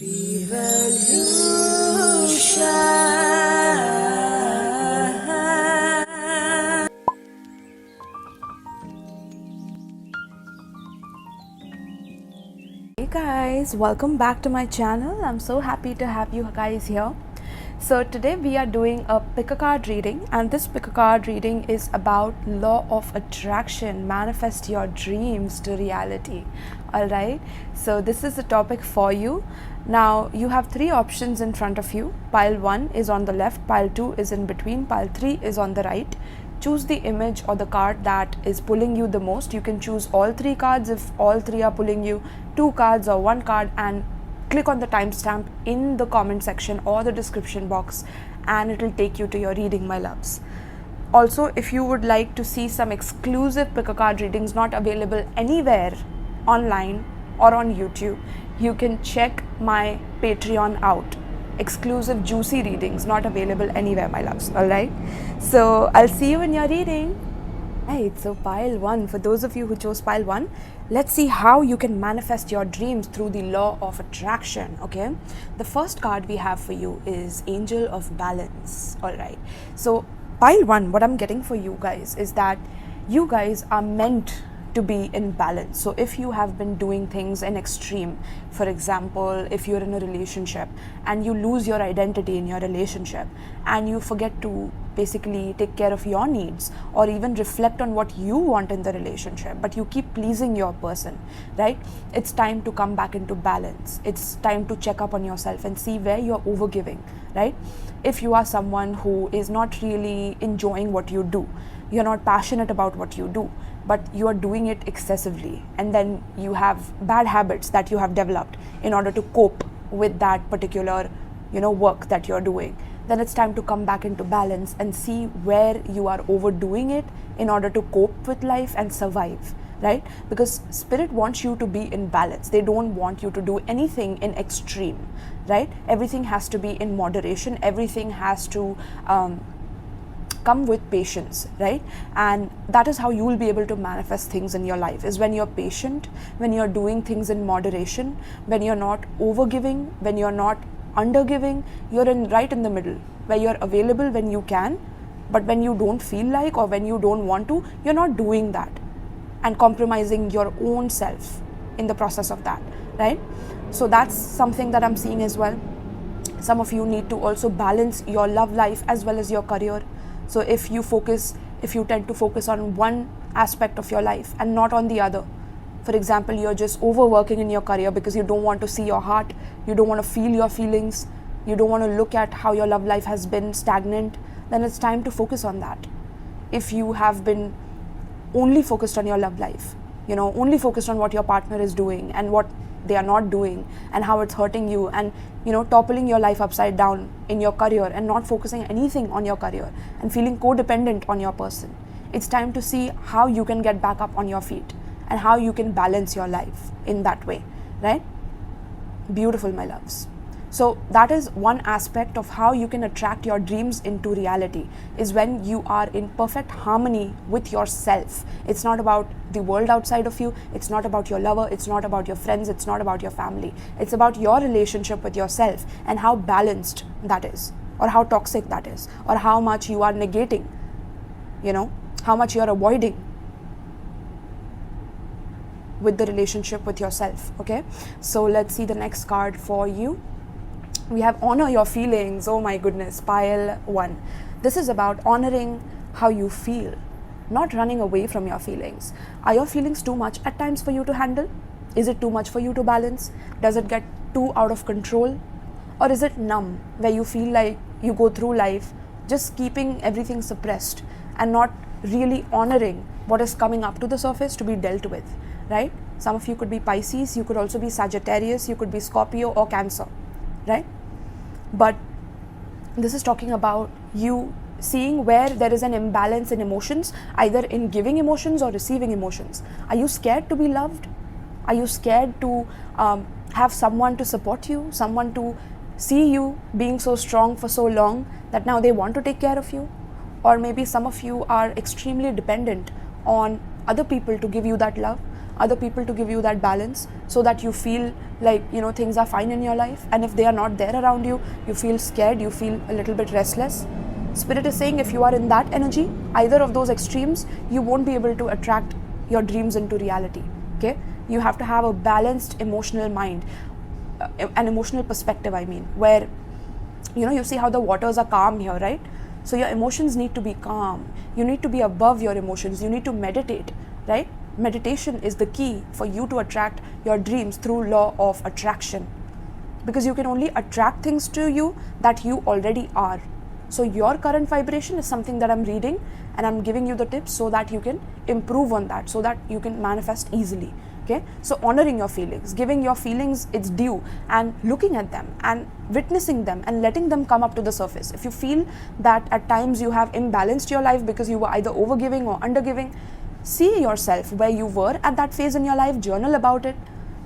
Vrievolution. Hey guys, welcome back to my channel. I'm so happy to have you guys here. So today we are doing a pick a card reading, and this pick a card reading is about law of attraction, manifest your dreams to reality. Alright, so this is the topic for you. Now you have three options in front of you. Pile 1 is on the left, pile 2 is in between, pile 3 is on the right. Choose the image or the card that is pulling you the most. You can choose all three cards if all three are pulling you, 2 cards or 1 card, and click on the timestamp in the comment section or the description box, and it will take you to your reading, my loves. Also, if you would like to see some exclusive pick a card readings not available anywhere online or on YouTube, you can check my Patreon out. Exclusive juicy readings not available anywhere, my loves. Alright, so I'll see you in your reading. Right, so pile 1, for those of you who chose pile 1, let's see how you can manifest your dreams through the law of attraction. Okay, the first card we have for you is Angel of Balance. Alright, so pile 1, what I'm getting for you guys is that you guys are meant to be in balance. So if you have been doing things in extreme, for example, if you're in a relationship and you lose your identity in your relationship and you forget to basically take care of your needs or even reflect on what you want in the relationship, but you keep pleasing your person, right? It's time to come back into balance. It's time to check up on yourself and see where you're overgiving, right? If you are someone who is not really enjoying what you do, you're not passionate about what you do, but you are doing it excessively, and then you have bad habits that you have developed in order to cope with that particular, work that you're doing, then it's time to come back into balance and see where you are overdoing it in order to cope with life and survive, right? Because spirit wants you to be in balance. They don't want you to do anything in extreme, right? Everything has to be in moderation. Everything has to come with patience, right? And that is how you will be able to manifest things in your life, is when you're patient, when you're doing things in moderation, when you're not overgiving, when you're not undergiving, you're right in the middle, where you're available when you can, but when you don't feel like or when you don't want to, you're not doing that and compromising your own self in the process of that, right? So that's something that I'm seeing as well. Some of you need to also balance your love life as well as your career. So if you tend to focus on one aspect of your life and not on the other, for example, you're just overworking in your career because you don't want to see your heart, you don't want to feel your feelings, you don't want to look at how your love life has been stagnant, then it's time to focus on that. If you have been only focused on your love life, only focused on what your partner is doing and what they are not doing and how it's hurting you, and toppling your life upside down in your career and not focusing anything on your career and feeling codependent on your person, it's time to see how you can get back up on your feet and how you can balance your life in that way, right? Beautiful, my loves. So that is one aspect of how you can attract your dreams into reality, is when you are in perfect harmony with yourself. It's not about the world outside of you, it's not about your lover, it's not about your friends, it's not about your family. It's about your relationship with yourself and how balanced that is, or how toxic that is, or how much you are negating, how much you are avoiding with the relationship with yourself. Okay, so let's see the next card for you. We have honor your feelings. Oh my goodness, pile 1. This is about honoring how you feel, not running away from your feelings. Are your feelings too much at times for you to handle? Is it too much for you to balance? Does it get too out of control? Or is it numb, where you feel like you go through life just keeping everything suppressed and not really honoring what is coming up to the surface to be dealt with, right? Some of you could be Pisces, you could also be Sagittarius, you could be Scorpio or Cancer, right? But this is talking about you seeing where there is an imbalance in emotions, either in giving emotions or receiving emotions. Are you scared to be loved? Are you scared to have someone to support you, someone to see you being so strong for so long that now they want to take care of you? Or maybe some of you are extremely dependent on other people to give you that love. other people to give you that balance, so that you feel like, you know, things are fine in your life. And if they are not there around you, you feel scared, you feel a little bit restless. Spirit is saying if you are in that energy, either of those extremes, you won't be able to attract your dreams into reality. Okay, you have to have a balanced emotional mind, an emotional perspective, I mean, where, you know, you see how the waters are calm here, right? So your emotions need to be calm. You need to be above your emotions. You need to meditate, right? Meditation is the key for you to attract your dreams through law of attraction, because you can only attract things to you that you already are. So your current vibration is something that I'm reading, and I'm giving you the tips so that you can improve on that, so that you can manifest easily. Okay, so honoring your feelings, giving your feelings its due, and looking at them and witnessing them and letting them come up to the surface. If you feel that at times you have imbalanced your life because you were either overgiving or undergiving, see yourself where you were at that phase in your life, journal about it.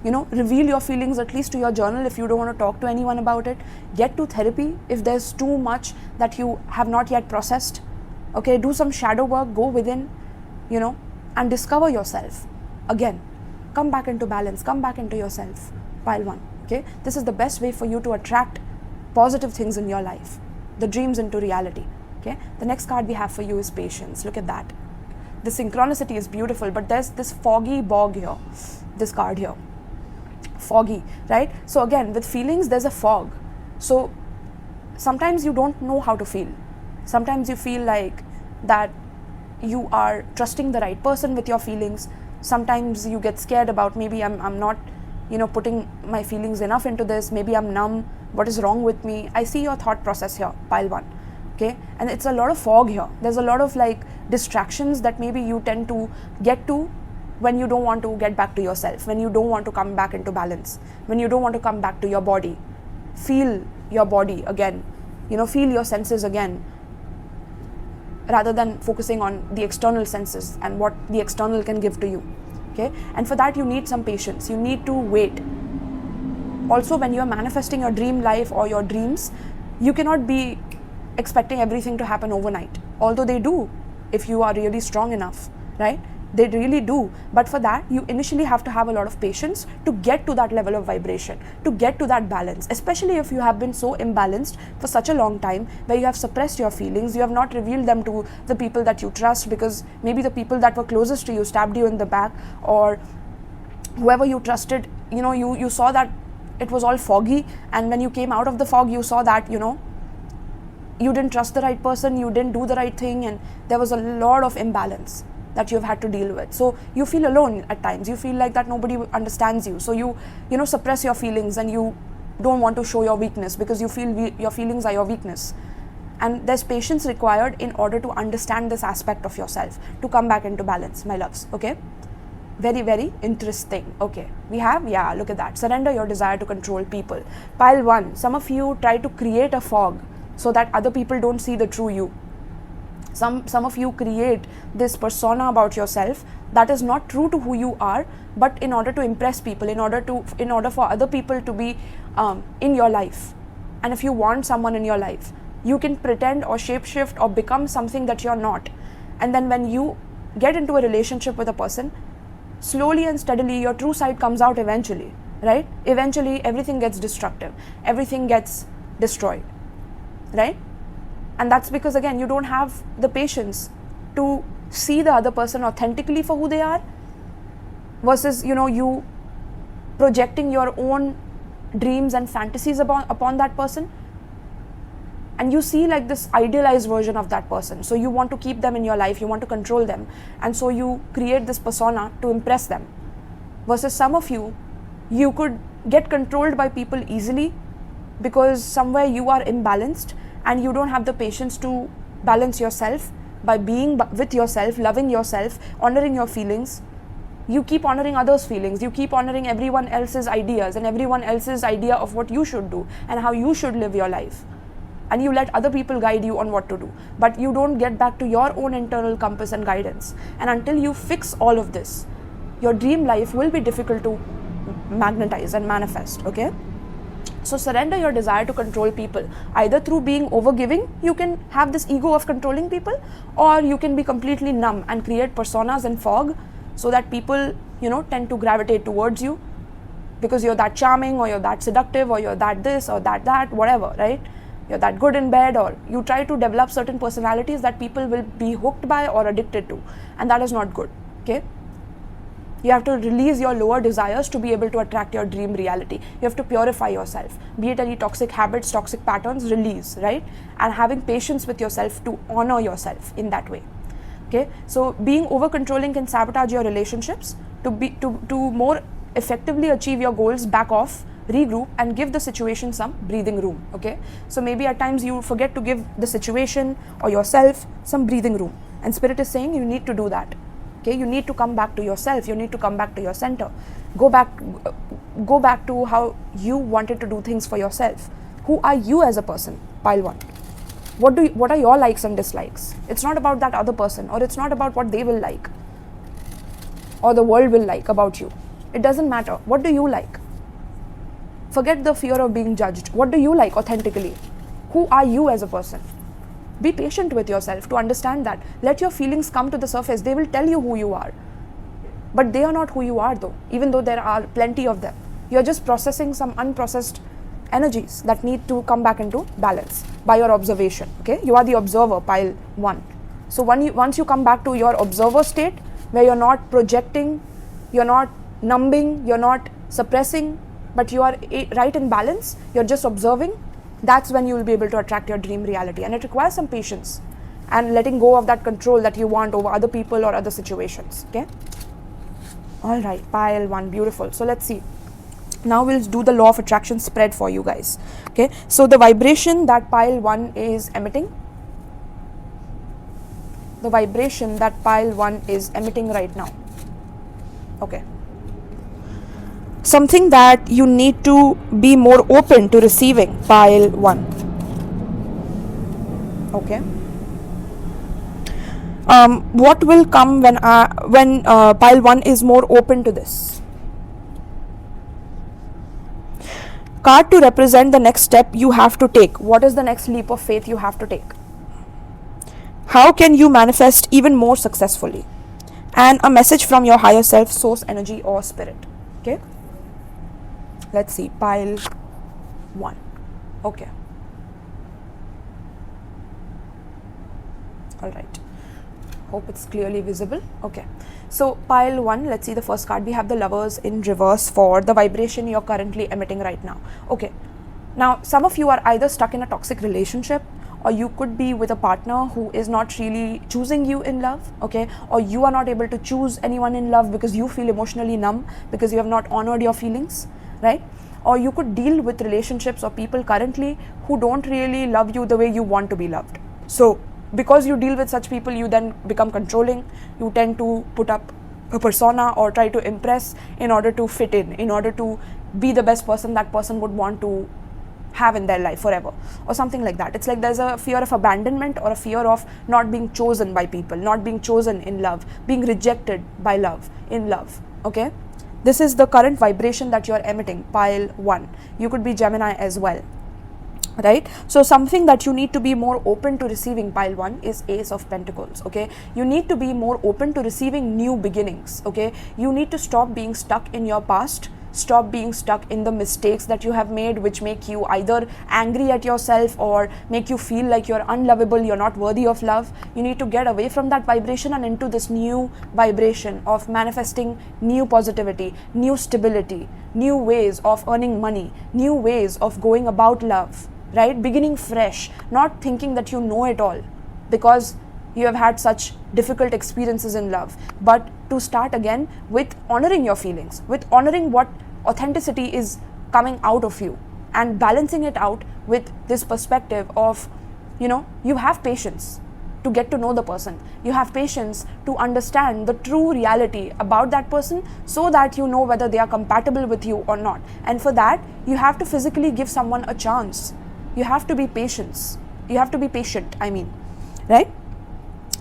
You know, reveal your feelings at least to your journal if you don't want to talk to anyone about it. Get to therapy if there's too much that you have not yet processed. Okay, do some shadow work, go within, you know, and discover yourself. Again, come back into balance, come back into yourself. Pile 1. Okay, this is the best way for you to attract positive things in your life, the dreams into reality. Okay, the next card we have for you is patience. Look at that. The synchronicity is beautiful, but there's this foggy bog here, this card here. Foggy, right? So again, with feelings, there's a fog. So sometimes you don't know how to feel. Sometimes you feel like that you are trusting the right person with your feelings. Sometimes you get scared about, maybe I'm not, you know, putting my feelings enough into this. Maybe I'm numb. What is wrong with me? I see your thought process here, pile 1. Okay, and it's a lot of fog here. There's a lot of like distractions that maybe you tend to get to when you don't want to get back to yourself, when you don't want to come back into balance, when you don't want to come back to your body. Feel your body again, you know, feel your senses again, rather than focusing on the external senses and what the external can give to you. Okay, and for that you need some patience. You need to wait. Also, when you are manifesting your dream life or your dreams, you cannot be expecting everything to happen overnight, although they do if you are really strong enough, right? They really do. But for that, you initially have to have a lot of patience to get to that level of vibration, to get to that balance, especially if you have been so imbalanced for such a long time, where you have suppressed your feelings, you have not revealed them to the people that you trust, because maybe the people that were closest to you stabbed you in the back, or whoever you trusted, you know, you saw that it was all foggy, and when you came out of the fog, you saw that, you know, you didn't trust the right person, you didn't do the right thing, and there was a lot of imbalance that you've had to deal with. So you feel alone at times. You feel like that nobody understands you. So you know, suppress your feelings, and you don't want to show your weakness because you feel your feelings are your weakness. And there's patience required in order to understand this aspect of yourself, to come back into balance, my loves. Okay, very, very interesting. Okay, we have, yeah, look at that. Surrender your desire to control people. Pile 1. Some of you try to create a fog so that other people don't see the true you. Some of you create this persona about yourself that is not true to who you are, but in order to impress people, in order for other people to be in your life. And if you want someone in your life, you can pretend or shapeshift or become something that you're not. And then when you get into a relationship with a person, slowly and steadily your true side comes out eventually, right? Eventually everything gets destructive, everything gets destroyed, right? And that's because, again, you don't have the patience to see the other person authentically for who they are, versus, you know, you projecting your own dreams and fantasies upon that person. And you see like this idealized version of that person. So you want to keep them in your life, you want to control them. And so you create this persona to impress them. Versus some of you, you could get controlled by people easily because somewhere you are imbalanced, and you don't have the patience to balance yourself by being with yourself, loving yourself, honoring your feelings. You keep honoring others' feelings, you keep honoring everyone else's ideas and everyone else's idea of what you should do and how you should live your life. And you let other people guide you on what to do. But you don't get back to your own internal compass and guidance. And until you fix all of this, your dream life will be difficult to magnetize and manifest, okay? So surrender your desire to control people, either through being overgiving. You can have this ego of controlling people, or you can be completely numb and create personas and fog so that people, tend to gravitate towards you because you're that charming, or you're that seductive, or you're that this or that, whatever, right? You're that good in bed, or you try to develop certain personalities that people will be hooked by or addicted to, and that is not good, okay? You have to release your lower desires to be able to attract your dream reality. You have to purify yourself. Be it any toxic habits, toxic patterns, release, right? And having patience with yourself to honor yourself in that way. Okay? So being over controlling can sabotage your relationships. To more effectively achieve your goals, back off, regroup, and give the situation some breathing room. Okay? So maybe at times you forget to give the situation or yourself some breathing room. And Spirit is saying you need to do that. Okay, you need to come back to yourself. You need to come back to your center. Go back to how you wanted to do things for yourself. Who are you as a person? Pile 1. What are your likes and dislikes? It's not about that other person, or it's not about what they will like or the world will like about you. It doesn't matter. What do you like? Forget the fear of being judged. What do you like authentically? Who are you as a person? Be patient with yourself to understand that. Let your feelings come to the surface. They will tell you who you are. But they are not who you are though, even though there are plenty of them. You're just processing some unprocessed energies that need to come back into balance by your observation. Okay, you are the observer, pile 1. So once you come back to your observer state, where you're not projecting, you're not numbing, you're not suppressing, but you are right in balance, you're just observing, that's when you will be able to attract your dream reality. And it requires some patience and letting go of that control that you want over other people or other situations. Okay. All right, pile 1, beautiful. So let's see. Now we'll do the law of attraction spread for you guys. Okay. So the vibration that pile 1 is emitting, right now. Okay. Something that you need to be more open to receiving, pile 1. Okay. What will come when pile 1 is more open to this? Card to represent the next step you have to take. What is the next leap of faith you have to take? How can you manifest even more successfully? And a message from your higher self, source, energy, or spirit. Okay. Let's see, pile 1. Okay. All right. Hope it's clearly visible. Okay. So pile 1, let's see the first card. We have the Lovers in reverse for the vibration you're currently emitting right now. Okay. Now, some of you are either stuck in a toxic relationship, or you could be with a partner who is not really choosing you in love, okay? Or you are not able to choose anyone in love because you feel emotionally numb because you have not honored your feelings, right? Or you could deal with relationships or people currently who don't really love you the way you want to be loved. So because you deal with such people, you then become controlling. You tend to put up a persona or try to impress in order to fit in order to be the best person that person would want to have in their life forever, or something like that. It's like there's a fear of abandonment or a fear of not being chosen by people, not being chosen in love, being rejected by love, in love, okay? This is the current vibration that you're emitting, pile 1. You could be Gemini as well, right? So something that you need to be more open to receiving, pile 1, is Ace of Pentacles, okay? You need to be more open to receiving new beginnings, okay? You need to stop being stuck in your past. Stop being stuck in the mistakes that you have made, which make you either angry at yourself or make you feel like you're unlovable, you're not worthy of love. You need to get away from that vibration and into this new vibration of manifesting new positivity, new stability, new ways of earning money, new ways of going about love, right? Beginning fresh, not thinking that you know it all because you have had such difficult experiences in love, but to start again with honoring your feelings, with honoring what authenticity is coming out of you and balancing it out with this perspective of, you have patience to get to know the person. You have patience to understand the true reality about that person so that you know whether they are compatible with you or not. And for that, you have to physically give someone a chance. You have to be patient. Right?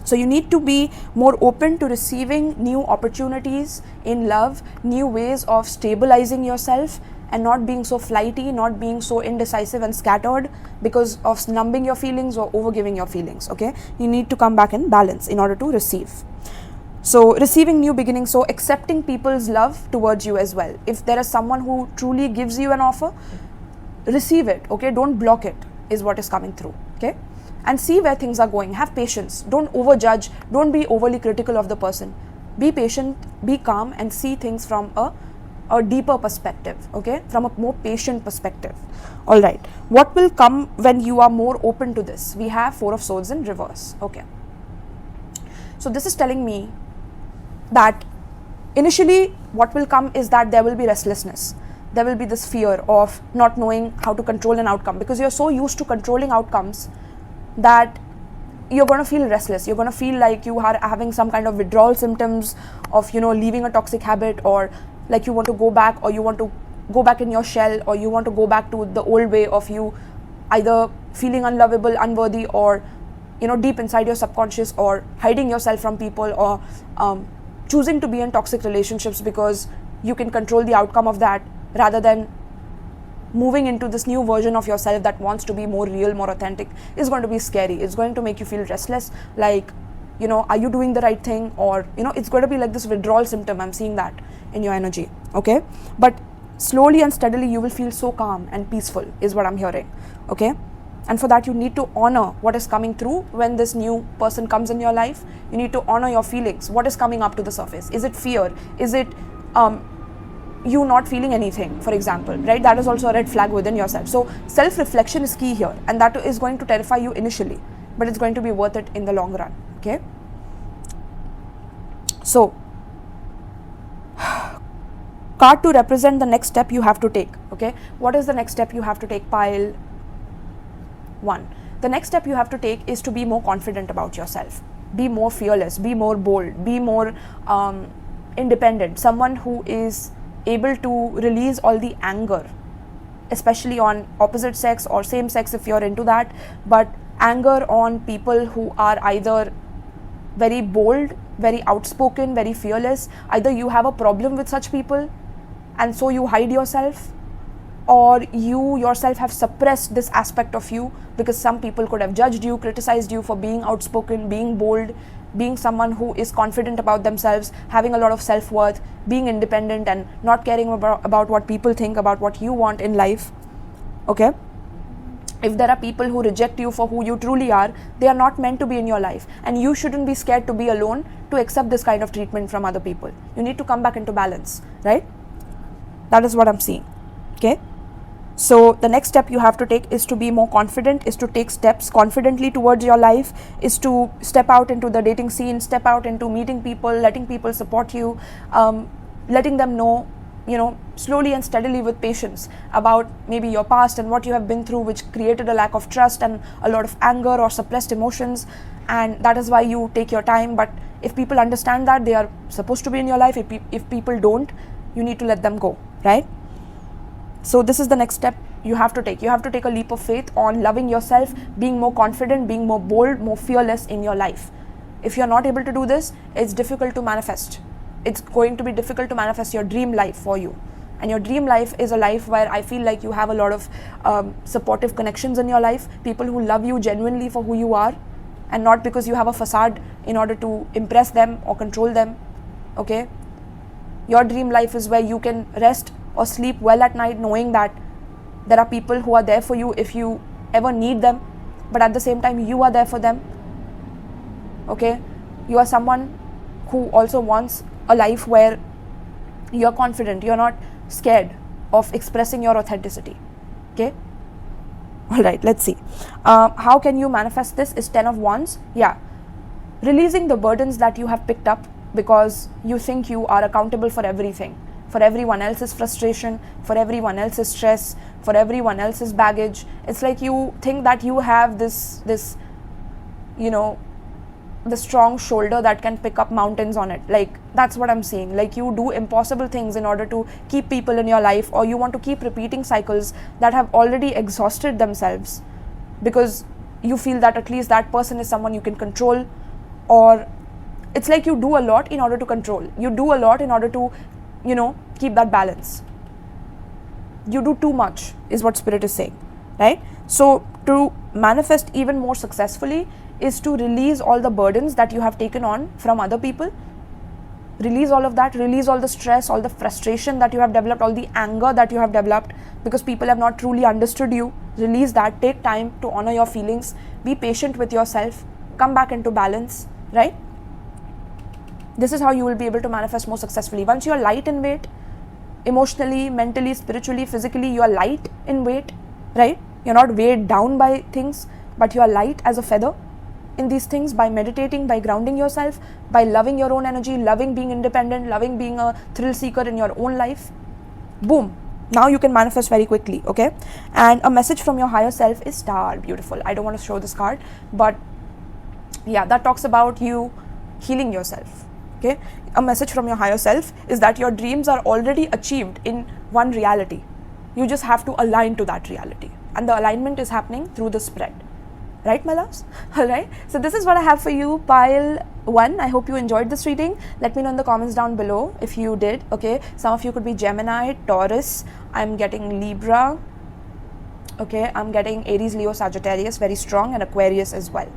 So you need to be more open to receiving new opportunities in love, new ways of stabilizing yourself and not being so flighty, not being so indecisive and scattered because of numbing your feelings or overgiving your feelings, okay? You need to come back in balance in order to receive. So receiving new beginnings, so accepting people's love towards you as well. If there is someone who truly gives you an offer, receive it, okay? Don't block it, is what is coming through, okay? And see where things are going. Have patience. Don't overjudge. Don't be overly critical of the person. Be patient, be calm, and see things from a deeper perspective, okay? From a more patient perspective. All right. What will come when you are more open to this? We have Four of Swords in reverse, okay? So this is telling me that initially what will come is that there will be restlessness. There will be this fear of not knowing how to control an outcome, because you're so used to controlling outcomes that you're going to feel restless. You're going to feel like you are having some kind of withdrawal symptoms of, leaving a toxic habit, or like you want to go back, or you want to go back in your shell, or you want to go back to the old way of you either feeling unlovable, unworthy, or deep inside your subconscious, or hiding yourself from people, or choosing to be in toxic relationships because you can control the outcome of that, rather than moving into this new version of yourself that wants to be more real, more authentic, is going to be scary. It's going to make you feel restless, like, are you doing the right thing? Or, it's going to be like this withdrawal symptom. I'm seeing that in your energy, okay? But slowly and steadily, you will feel so calm and peaceful, is what I'm hearing, okay? And for that, you need to honor what is coming through when this new person comes in your life. You need to honor your feelings. What is coming up to the surface? Is it fear? Is it you not feeling anything, for example, right? That is also a red flag within yourself. So self-reflection is key here, and that is going to terrify you initially, but it's going to be worth it in the long run, okay? So card to represent the next step you have to take, okay? What is the next step you have to take? Pile 1. The next step you have to take is to be more confident about yourself. Be more fearless, be more bold, be more independent. Someone who is able to release all the anger, especially on opposite sex or same sex if you're into that, but anger on people who are either very bold, very outspoken, very fearless. Either you have a problem with such people and so you hide yourself, or you yourself have suppressed this aspect of you because some people could have judged you, criticized you for being outspoken, being bold, being someone who is confident about themselves, having a lot of self-worth, being independent and not caring about what people think, about what you want in life, okay? If there are people who reject you for who you truly are, they are not meant to be in your life, and you shouldn't be scared to be alone to accept this kind of treatment from other people. You need to come back into balance, right? That is what I'm seeing, okay? So the next step you have to take is to be more confident, is to take steps confidently towards your life, is to step out into the dating scene, step out into meeting people, letting people support you, letting them know, slowly and steadily with patience about maybe your past and what you have been through, which created a lack of trust and a lot of anger or suppressed emotions. And that is why you take your time. But if people understand that, they are supposed to be in your life. If people don't, you need to let them go, right? So this is the next step you have to take. You have to take a leap of faith on loving yourself, being more confident, being more bold, more fearless in your life. If you're not able to do this, it's difficult to manifest. It's going to be difficult to manifest your dream life for you. And your dream life is a life where I feel like you have a lot of supportive connections in your life, people who love you genuinely for who you are, and not because you have a facade in order to impress them or control them, okay? Your dream life is where you can rest or sleep well at night knowing that there are people who are there for you if you ever need them, but at the same time you are there for them, okay? You are someone who also wants a life where you're confident, you're not scared of expressing your authenticity, okay? All right, let's see. How can you manifest this? Is 10 of Wands. Yeah, releasing the burdens that you have picked up because you think you are accountable for everything, for everyone else's frustration, for everyone else's stress, for everyone else's baggage. It's like you think that you have this the strong shoulder that can pick up mountains on it. Like, that's what I'm seeing. Like, you do impossible things in order to keep people in your life, or you want to keep repeating cycles that have already exhausted themselves because you feel that at least that person is someone you can control. Or it's like you do a lot in order to control. You do a lot in order to, keep that balance. You do too much is what Spirit is saying, right? So to manifest even more successfully is to release all the burdens that you have taken on from other people, Release all of that, release all the stress, all the frustration that you have developed, all the anger that you have developed because people have not truly understood you. Release that, take time to honor your feelings, be patient with yourself, come back into balance, right? This is how you will be able to manifest more successfully. Once you are light in weight, emotionally, mentally, spiritually, physically, you are light in weight, right? You're not weighed down by things, but you are light as a feather in these things by meditating, by grounding yourself, by loving your own energy, loving being independent, loving being a thrill seeker in your own life. Boom. Now you can manifest very quickly, okay? And a message from your higher self is star. Beautiful. I don't want to show this card, but yeah, that talks about you healing yourself, okay? A message from your higher self is that your dreams are already achieved in one reality. You just have to align to that reality. And the alignment is happening through the spread. Right, my loves? Alright, so this is what I have for you, pile 1. I hope you enjoyed this reading. Let me know in the comments down below if you did, okay? Some of you could be Gemini, Taurus. I'm getting Libra. Okay, I'm getting Aries, Leo, Sagittarius, very strong, and Aquarius as well.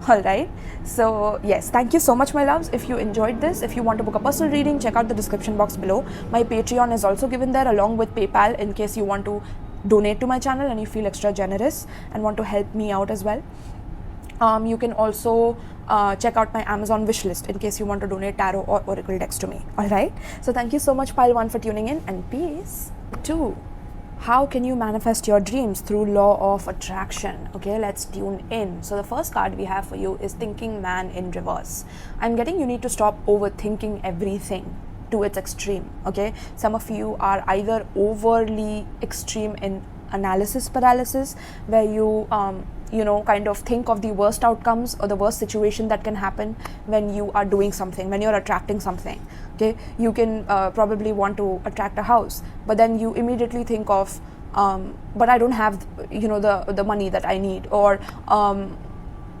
Alright, so yes, thank you so much, my loves. If you enjoyed this, if you want to book a personal reading, check out the description box below. My Patreon is also given there along with PayPal in case you want to donate to my channel and you feel extra generous and want to help me out as well. You can also check out my Amazon wishlist in case you want to donate tarot or oracle decks to me. Alright, so thank you so much, pile 1, for tuning in, and peace. 2. How can you manifest your dreams through law of attraction? Okay, let's tune in. So the first card we have for you is thinking man in reverse. I'm getting you need to stop overthinking everything to its extreme, okay? Some of you are either overly extreme in analysis paralysis, where you kind of think of the worst outcomes or the worst situation that can happen when you are doing something, when you're attracting something, okay? You can probably want to attract a house, but then you immediately think of but I don't have the money that I need, or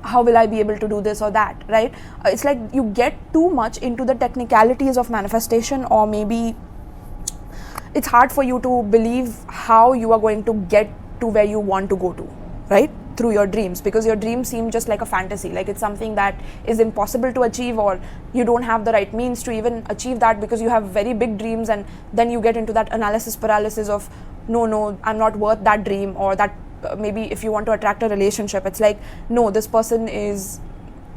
how will I be able to do this or that, right? It's like you get too much into the technicalities of manifestation, or maybe it's hard for you to believe how you are going to get to where you want to go to, right? Through your dreams, because your dreams seem just like a fantasy, like it's something that is impossible to achieve, or you don't have the right means to even achieve that because you have very big dreams, and then you get into that analysis paralysis of no, I'm not worth that dream, or that maybe if you want to attract a relationship, it's like, no, this person is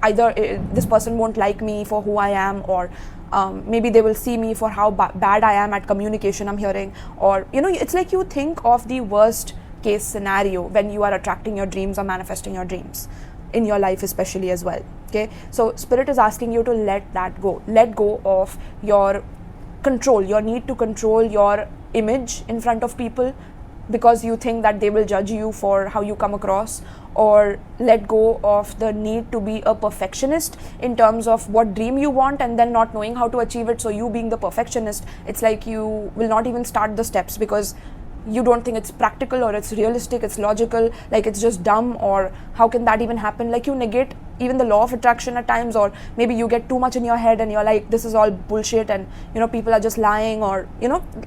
either this person won't like me for who I am, or maybe they will see me for how bad I am at communication, I'm hearing, or it's like you think of the worst case scenario when you are attracting your dreams or manifesting your dreams in your life, especially as well, okay? So spirit is asking you to let that go. Let go of your control, your need to control your image in front of people because you think that they will judge you for how you come across, or let go of the need to be a perfectionist in terms of what dream you want and then not knowing how to achieve it. So you being the perfectionist, it's like you will not even start the steps because you don't think it's practical, or it's realistic, it's logical, like it's just dumb, or how can that even happen? Like you negate even the law of attraction at times, or maybe you get too much in your head and you're like, this is all bullshit, and people are just lying, or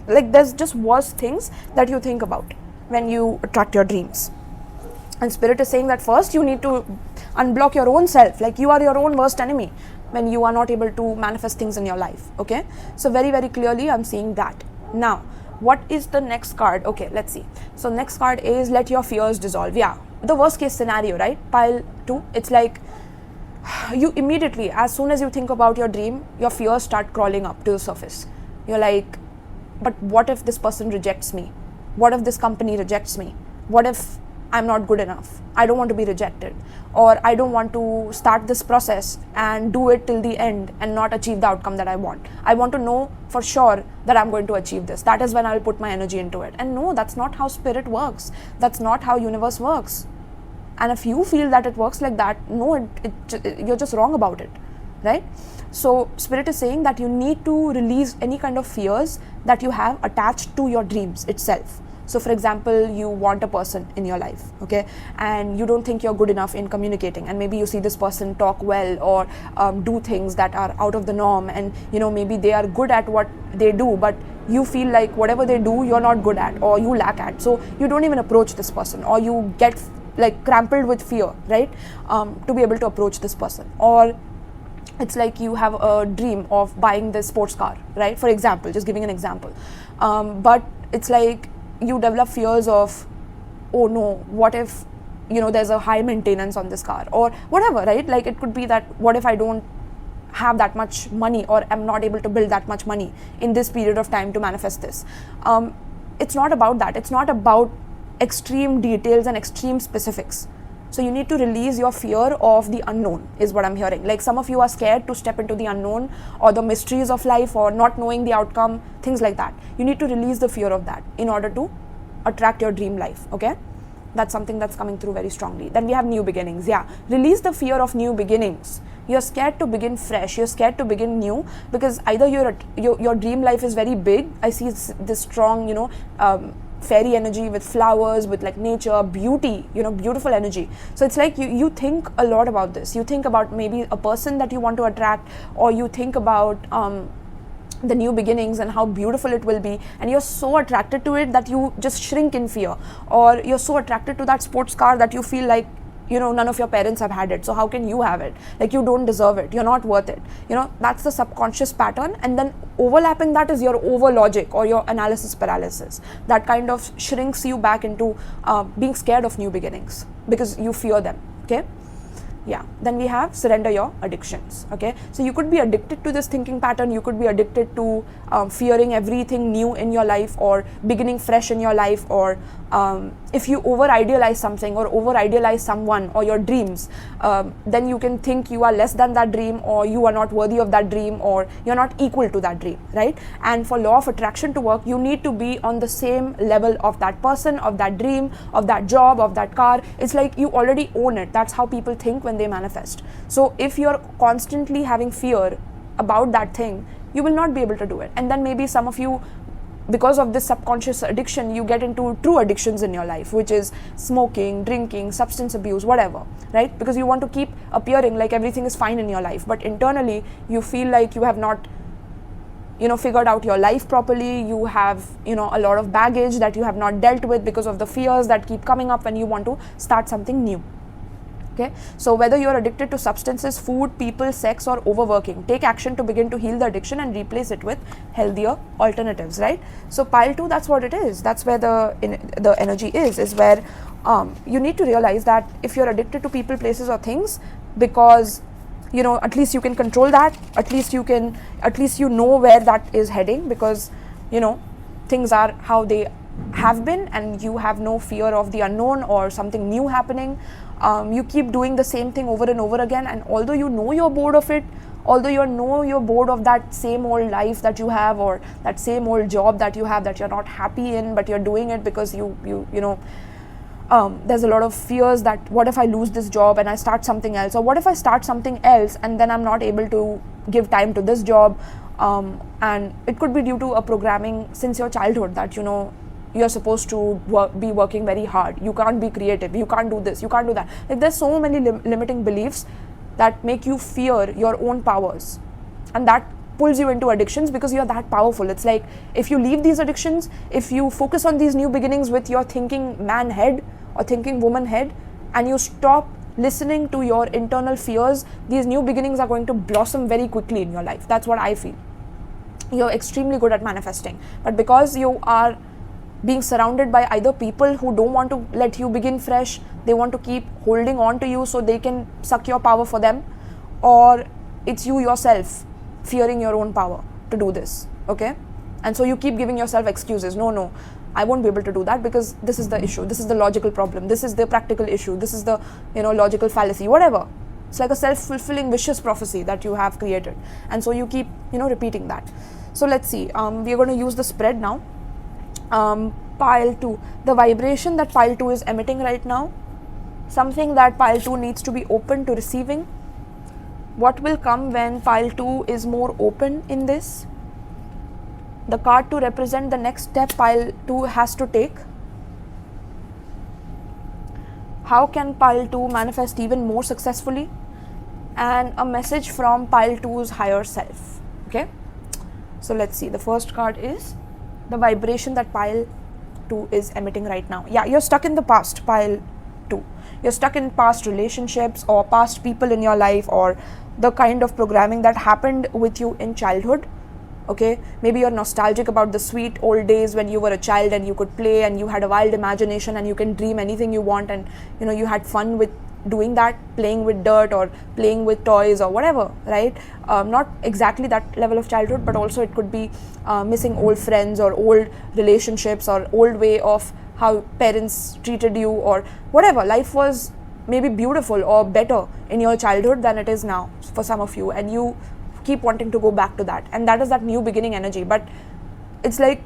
like there's just worse things that you think about when you attract your dreams. And spirit is saying that first you need to unblock your own self, like you are your own worst enemy when you are not able to manifest things in your life, okay? So very, very clearly I'm seeing that. Now what is the next card? Okay, let's see. So next card is let your fears dissolve. Yeah, the worst case scenario, right? Pile 2, it's like you immediately, as soon as you think about your dream, your fears start crawling up to the surface. You're like, but what if this person rejects me? What if this company rejects me? What if I'm not good enough? I don't want to be rejected, or I don't want to start this process and do it till the end and not achieve the outcome that I want. I want to know for sure that I'm going to achieve this. That is when I'll put my energy into it. And no, that's not how spirit works. That's not how universe works. And if you feel that it works like that, no, you're just wrong about it, right? So spirit is saying that you need to release any kind of fears that you have attached to your dreams itself. So for example, you want a person in your life, okay, and you don't think you're good enough in communicating, and maybe you see this person talk well, or do things that are out of the norm, and maybe they are good at what they do, but you feel like whatever they do you're not good at, or you lack at, so you don't even approach this person, or you get like crumpled with fear, right, to be able to approach this person. Or it's like you have a dream of buying this sports car, right? For example, just giving an example. But it's like you develop fears of, oh no, what if, there's a high maintenance on this car or whatever, right? Like it could be that, what if I don't have that much money, or I'm not able to build that much money in this period of time to manifest this. It's not about that. It's not about extreme details and extreme specifics. So you need to release your fear of the unknown, is what I'm hearing. Like some of you are scared to step into the unknown or the mysteries of life or not knowing the outcome, things like that. You need to release the fear of that in order to attract your dream life, okay? That's something that's coming through very strongly. Then we have new beginnings. Yeah, release the fear of new beginnings. You're scared to begin fresh. You're scared to begin new because either your dream life is very big. I see this strong, fairy energy with flowers, with like nature, beauty, beautiful energy. So it's like you think a lot about this. You think about maybe a person that you want to attract, or you think about the new beginnings and how beautiful it will be, and you're so attracted to it that you just shrink in fear, or you're so attracted to that sports car that you feel like none of your parents have had it, so how can you have it? Like you don't deserve it, you're not worth it. That's the subconscious pattern, and then overlapping that is your over logic or your analysis paralysis that kind of shrinks you back into being scared of new beginnings because you fear them. Okay. Yeah, then we have surrender your addictions. Okay, so you could be addicted to this thinking pattern. You could be addicted to fearing everything new in your life, or beginning fresh in your life, or if you over idealize something or over idealize someone or your dreams, then you can think you are less than that dream, or you are not worthy of that dream, or you're not equal to that dream, right? And for law of attraction to work, you need to be on the same level of that person, of that dream, of that job, of that car. It's like you already own it. That's how people think when they manifest. So if you're constantly having fear about that thing, you will not be able to do it. And then maybe some of you, because of this subconscious addiction, you get into true addictions in your life, which is smoking, drinking, substance abuse, whatever, right? Because you want to keep appearing like everything is fine in your life, but internally you feel like you have not figured out your life properly. You have a lot of baggage that you have not dealt with because of the fears that keep coming up when you want to start something new. Okay, so whether you're addicted to substances, food, people, sex, or overworking, take action to begin to heal the addiction and replace it with healthier alternatives, right? So pile 2, that's what it is. That's where the energy is where you need to realize that if you're addicted to people, places, or things, because at least you can control that, at least you know where that is heading, because things are how they have been and you have no fear of the unknown or something new happening. You keep doing the same thing over and over again, and although you're bored of it, although you're bored of that same old life that you have, or that same old job that you have that you're not happy in, but you're doing it because there's a lot of fears that what if I lose this job and I start something else, or what if I start something else and then I'm not able to give time to this job, and it could be due to a programming since your childhood that you're supposed to be working very hard, you can't be creative, you can't do this, you can't do that. Like there's so many limiting beliefs that make you fear your own powers, and that pulls you into addictions because you're that powerful. It's like if you leave these addictions, if you focus on these new beginnings with your thinking man head or thinking woman head, and you stop listening to your internal fears, these new beginnings are going to blossom very quickly in your life. That's what I feel. You're extremely good at manifesting, but because you are being surrounded by either people who don't want to let you begin fresh, they want to keep holding on to you so they can suck your power for them, or it's you yourself fearing your own power to do this, okay? And so you keep giving yourself excuses. No, I won't be able to do that because this is the issue, this is the logical problem, this is the practical issue, this is the logical fallacy, whatever. It's like a self-fulfilling vicious prophecy that you have created, and so you keep repeating that. So let's see, we're going to use the spread now. Pile 2, the vibration that pile 2 is emitting right now, something that pile 2 needs to be open to receiving. What will come when pile 2 is more open in this? The card to represent the next step pile 2 has to take. How can pile 2 manifest even more successfully? And a message from pile 2's higher self. Okay, so let's see. The first card is the vibration that pile 2 is emitting right now. Yeah, you're stuck in the past, pile to. You're stuck in past relationships or past people in your life, or the kind of programming that happened with you in childhood. Okay, maybe you're nostalgic about the sweet old days when you were a child and you could play and you had a wild imagination and you can dream anything you want, and you had fun with doing that, playing with dirt or playing with toys or whatever, right? Not exactly that level of childhood, but also it could be missing old friends or old relationships or old way of how parents treated you or whatever. Life was maybe beautiful or better in your childhood than it is now for some of you, and you keep wanting to go back to that, and that is that new beginning energy. But it's like,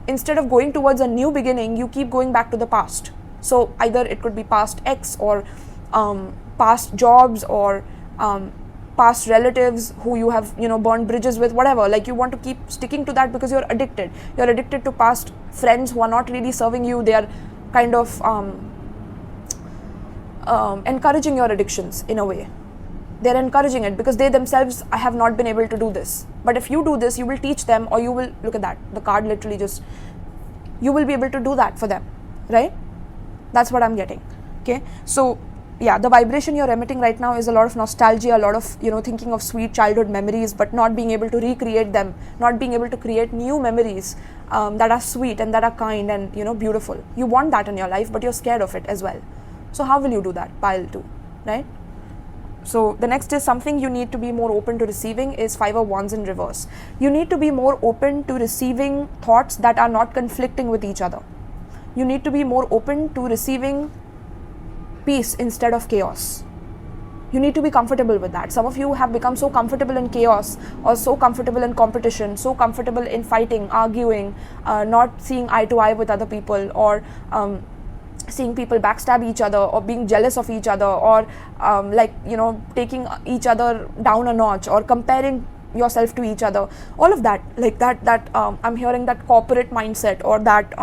instead of going towards a new beginning, you keep going back to the past. So either it could be past X or past jobs or past relatives who you have burned bridges with, whatever. Like, you want to keep sticking to that because you're addicted to past friends who are not really serving you. They are kind of encouraging your addictions in a way. They're encouraging it because they themselves have not been able to do this. But if you do this, you will teach them, or you will, look at that, the card literally just, you will be able to do that for them, right? That's what I'm getting. Okay, so yeah, the vibration you're emitting right now is a lot of nostalgia, a lot of thinking of sweet childhood memories, but not being able to recreate them, not being able to create new memories that are sweet and that are kind and beautiful. You want that in your life, but you're scared of it as well. So how will you do that? Pile 2, right? So the next is something you need to be more open to receiving is 5 of Wands in reverse. You need to be more open to receiving thoughts that are not conflicting with each other. You need to be more open to receiving peace instead of chaos. You need to be comfortable with that. Some of you have become so comfortable in chaos, or so comfortable in competition, so comfortable in fighting, arguing, not seeing eye to eye with other people, or seeing people backstab each other, or being jealous of each other, or taking each other down a notch, or comparing yourself to each other. All of that, like that I'm hearing that corporate mindset, or that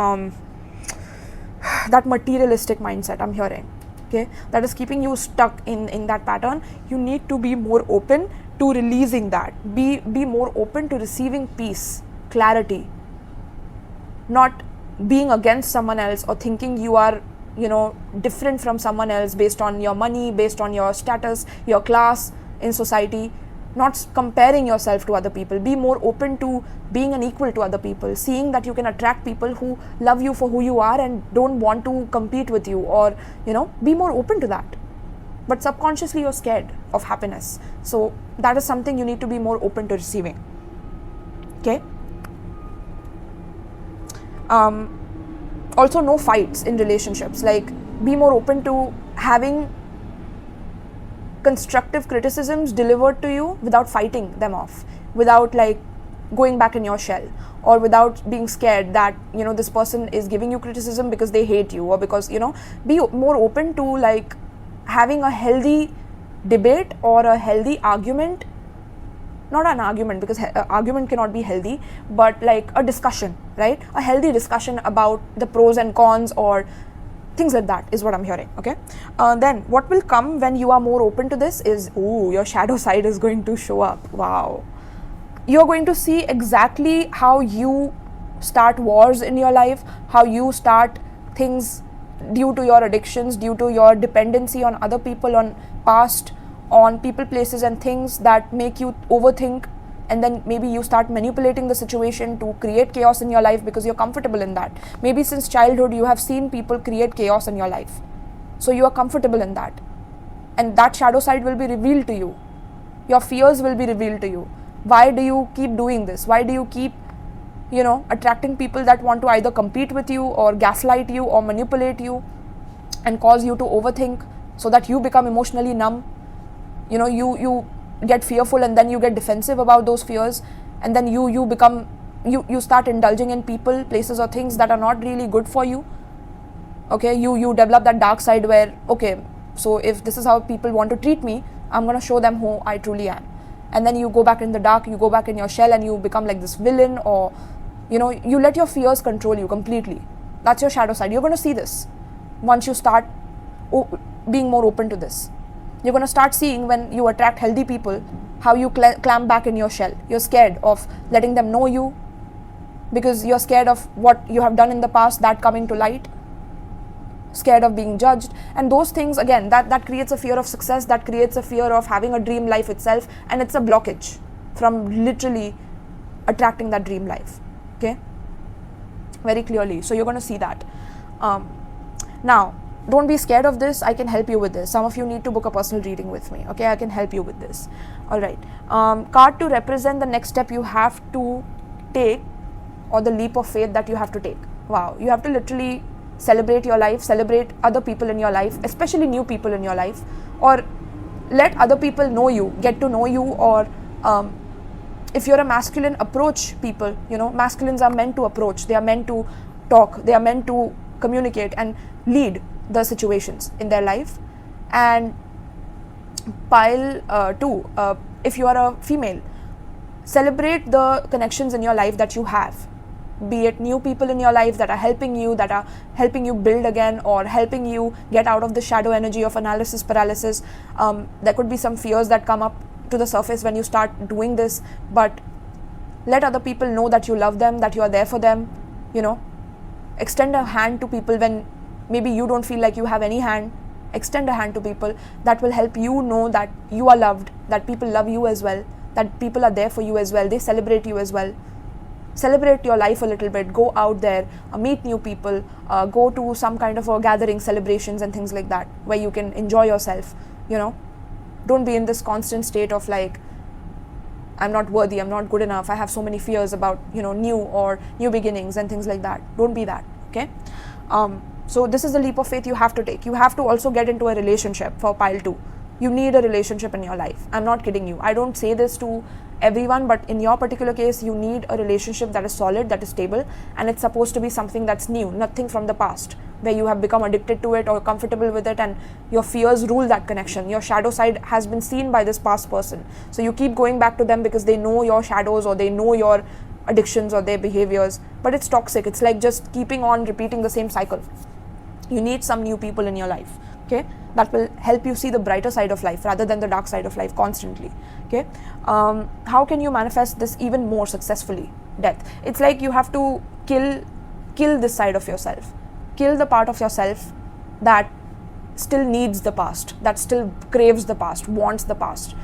materialistic mindset I'm hearing, okay, that is keeping you stuck in that pattern. You need to be more open to releasing that. Be more open to receiving peace, clarity, not being against someone else or thinking you are different from someone else based on your money, based on your status, your class in society. Not comparing yourself to other people. Be more open to being an equal to other people, seeing that you can attract people who love you for who you are and don't want to compete with you, or be more open to that. But subconsciously you're scared of happiness, so that is something you need to be more open to receiving. Okay. Also, no fights in relationships. Like, be more open to having constructive criticisms delivered to you without fighting them off, without like going back in your shell, or without being scared that this person is giving you criticism because they hate you, or because be more open to like having a healthy debate or a healthy argument. Not an argument, because argument cannot be healthy, but like a discussion, right? A healthy discussion about the pros and cons or things like that is what I'm hearing. Okay. Then what will come when you are more open to this is, your shadow side is going to show up. Wow. You're going to see exactly how you start wars in your life, how you start things due to your addictions, due to your dependency on other people, on past, on people, places and things that make you overthink, and then maybe you start manipulating the situation to create chaos in your life because you're comfortable in that. Maybe since childhood you have seen people create chaos in your life, so you are comfortable in that, and that shadow side will be revealed to you. Your fears will be revealed to you. Why do you keep doing this? Why do you keep attracting people that want to either compete with you or gaslight you or manipulate you and cause you to overthink, so that you become emotionally numb? You get fearful, and then you get defensive about those fears, and then you start indulging in people, places or things that are not really good for you. Okay, you develop that dark side where, okay, so if this is how people want to treat me, I'm going to show them who I truly am. And then you go back in the dark, you go back in your shell, and you become like this villain, or you let your fears control you completely. That's your shadow side. You're going to see this once you start being more open to this. You're going to start seeing, when you attract healthy people, how you clamp back in your shell. You're scared of letting them know you because you're scared of what you have done in the past, that coming to light, scared of being judged, and those things again, that creates a fear of success, that creates a fear of having a dream life itself, and it's a blockage from literally attracting that dream life. Okay, very clearly. So you're going to see that. Now, don't be scared of this. I can help you with this. Some of you need to book a personal reading with me. Okay, I can help you with this. All right. Card to represent the next step you have to take, or the leap of faith that you have to take. Wow, you have to literally celebrate your life, celebrate other people in your life, especially new people in your life, or let other people know you, get to know you, or if you're a masculine, approach people. You know, masculines are meant to approach, they are meant to talk, they are meant to communicate and lead the situations in their life. And pile 2, if you are a female, celebrate the connections in your life that you have, be it new people in your life that are helping you build again, or helping you get out of the shadow energy of analysis paralysis. There could be some fears that come up to the surface when you start doing this, but let other people know that you love them, that you are there for them. You know, extend a hand to people when maybe you don't feel like you have any hand. Extend a hand to people. That will help you know that you are loved, that people love you as well, that people are there for you as well, they celebrate you as well. Celebrate your life a little bit, go out there, meet new people, go to some kind of a gathering, celebrations and things like that, where you can enjoy yourself. You know, don't be in this constant state of like, I'm not worthy, I'm not good enough, I have so many fears about, you know, new beginnings and things like that. Don't be that. Okay. So this is the leap of faith you have to take. You have to also get into a relationship for pile 2. You need a relationship in your life. I'm not kidding you. I don't say this to everyone, but in your particular case, you need a relationship that is solid, that is stable, and it's supposed to be something that's new, nothing from the past, where you have become addicted to it or comfortable with it, and your fears rule that connection. Your shadow side has been seen by this past person. So you keep going back to them because they know your shadows, or they know your addictions or their behaviors, but it's toxic. It's like just keeping on repeating the same cycle. You need some new people in your life. Okay, that will help you see the brighter side of life rather than the dark side of life constantly. Okay, how can you manifest this even more successfully? Death. It's like you have to kill this side of yourself, kill the part of yourself that still needs the past, that still craves the past, wants the past,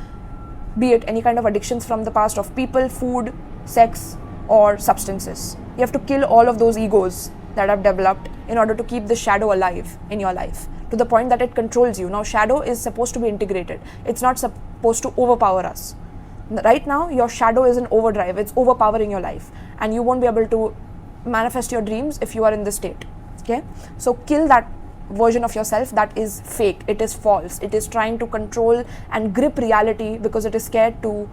be it any kind of addictions from the past of people, food, sex, or substances. You have to kill all of those egos that have developed in order to keep the shadow alive in your life, to the point that it controls you. Now, shadow is supposed to be integrated. It's not supposed to overpower us. Right now, your shadow is in overdrive. It's overpowering your life, and you won't be able to manifest your dreams if you are in this state. Okay, so kill that version of yourself that is fake, it is false, it is trying to control and grip reality because it is scared to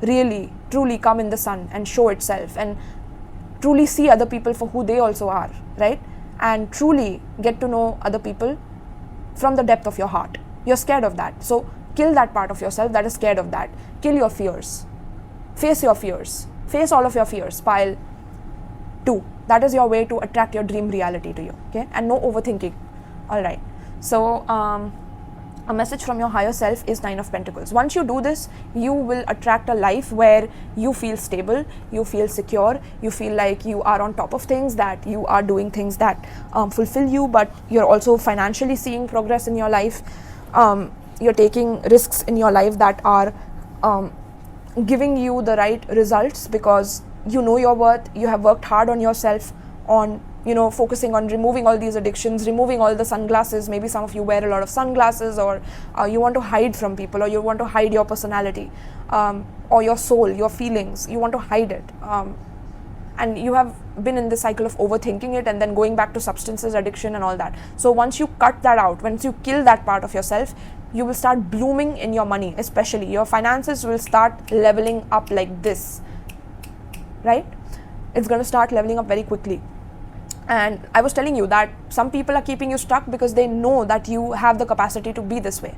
really truly come in the sun and show itself and truly see other people for who they also are, right? And truly get to know other people from the depth of your heart. You're scared of that, so kill that part of yourself that is scared of that. Kill your fears, face your fears, face all of your fears. Pile 2, that is your way to attract your dream reality to you. Okay, and no overthinking. All right, so a message from your higher self is 9 of Pentacles. Once you do this, you will attract a life where you feel stable, you feel secure, you feel like you are on top of things, that you are doing things that fulfill you, but you're also financially seeing progress in your life. You're taking risks in your life that are giving you the right results because you know your worth, you have worked hard on yourself, on focusing on removing all these addictions, removing all the sunglasses. Maybe some of you wear a lot of sunglasses, or you want to hide from people, or you want to hide your personality, or your soul, your feelings, you want to hide it. And you have been in this cycle of overthinking it and then going back to substances, addiction and all that. So once you cut that out, once you kill that part of yourself, you will start blooming in your money, especially your finances will start leveling up like this, right? It's going to start leveling up very quickly. And I was telling you that some people are keeping you stuck because they know that you have the capacity to be this way.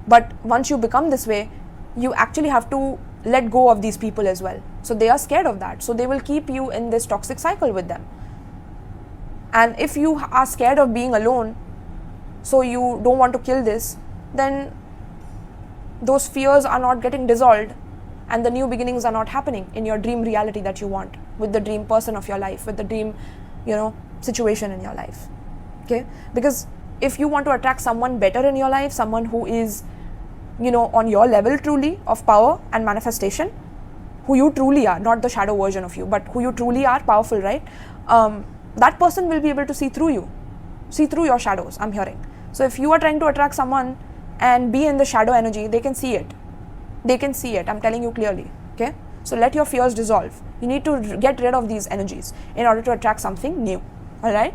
But once you become this way, you actually have to let go of these people as well. So they are scared of that. So they will keep you in this toxic cycle with them. And if you are scared of being alone, so you don't want to kill this, then those fears are not getting dissolved and the new beginnings are not happening in your dream reality that you want, with the dream person of your life, with the dream, situation in your life. okay? Because if you want to attract someone better in your life, someone who is, you know, on your level truly of power and manifestation, who you truly are, not the shadow version of you, but who you truly are, powerful, right? That person will be able to see through you, see through your shadows, I'm hearing. So if you are trying to attract someone and be in the shadow energy, they can see it. They can see it, I'm telling you clearly, okay? So let your fears dissolve. You need to get rid of these energies in order to attract something new, all right?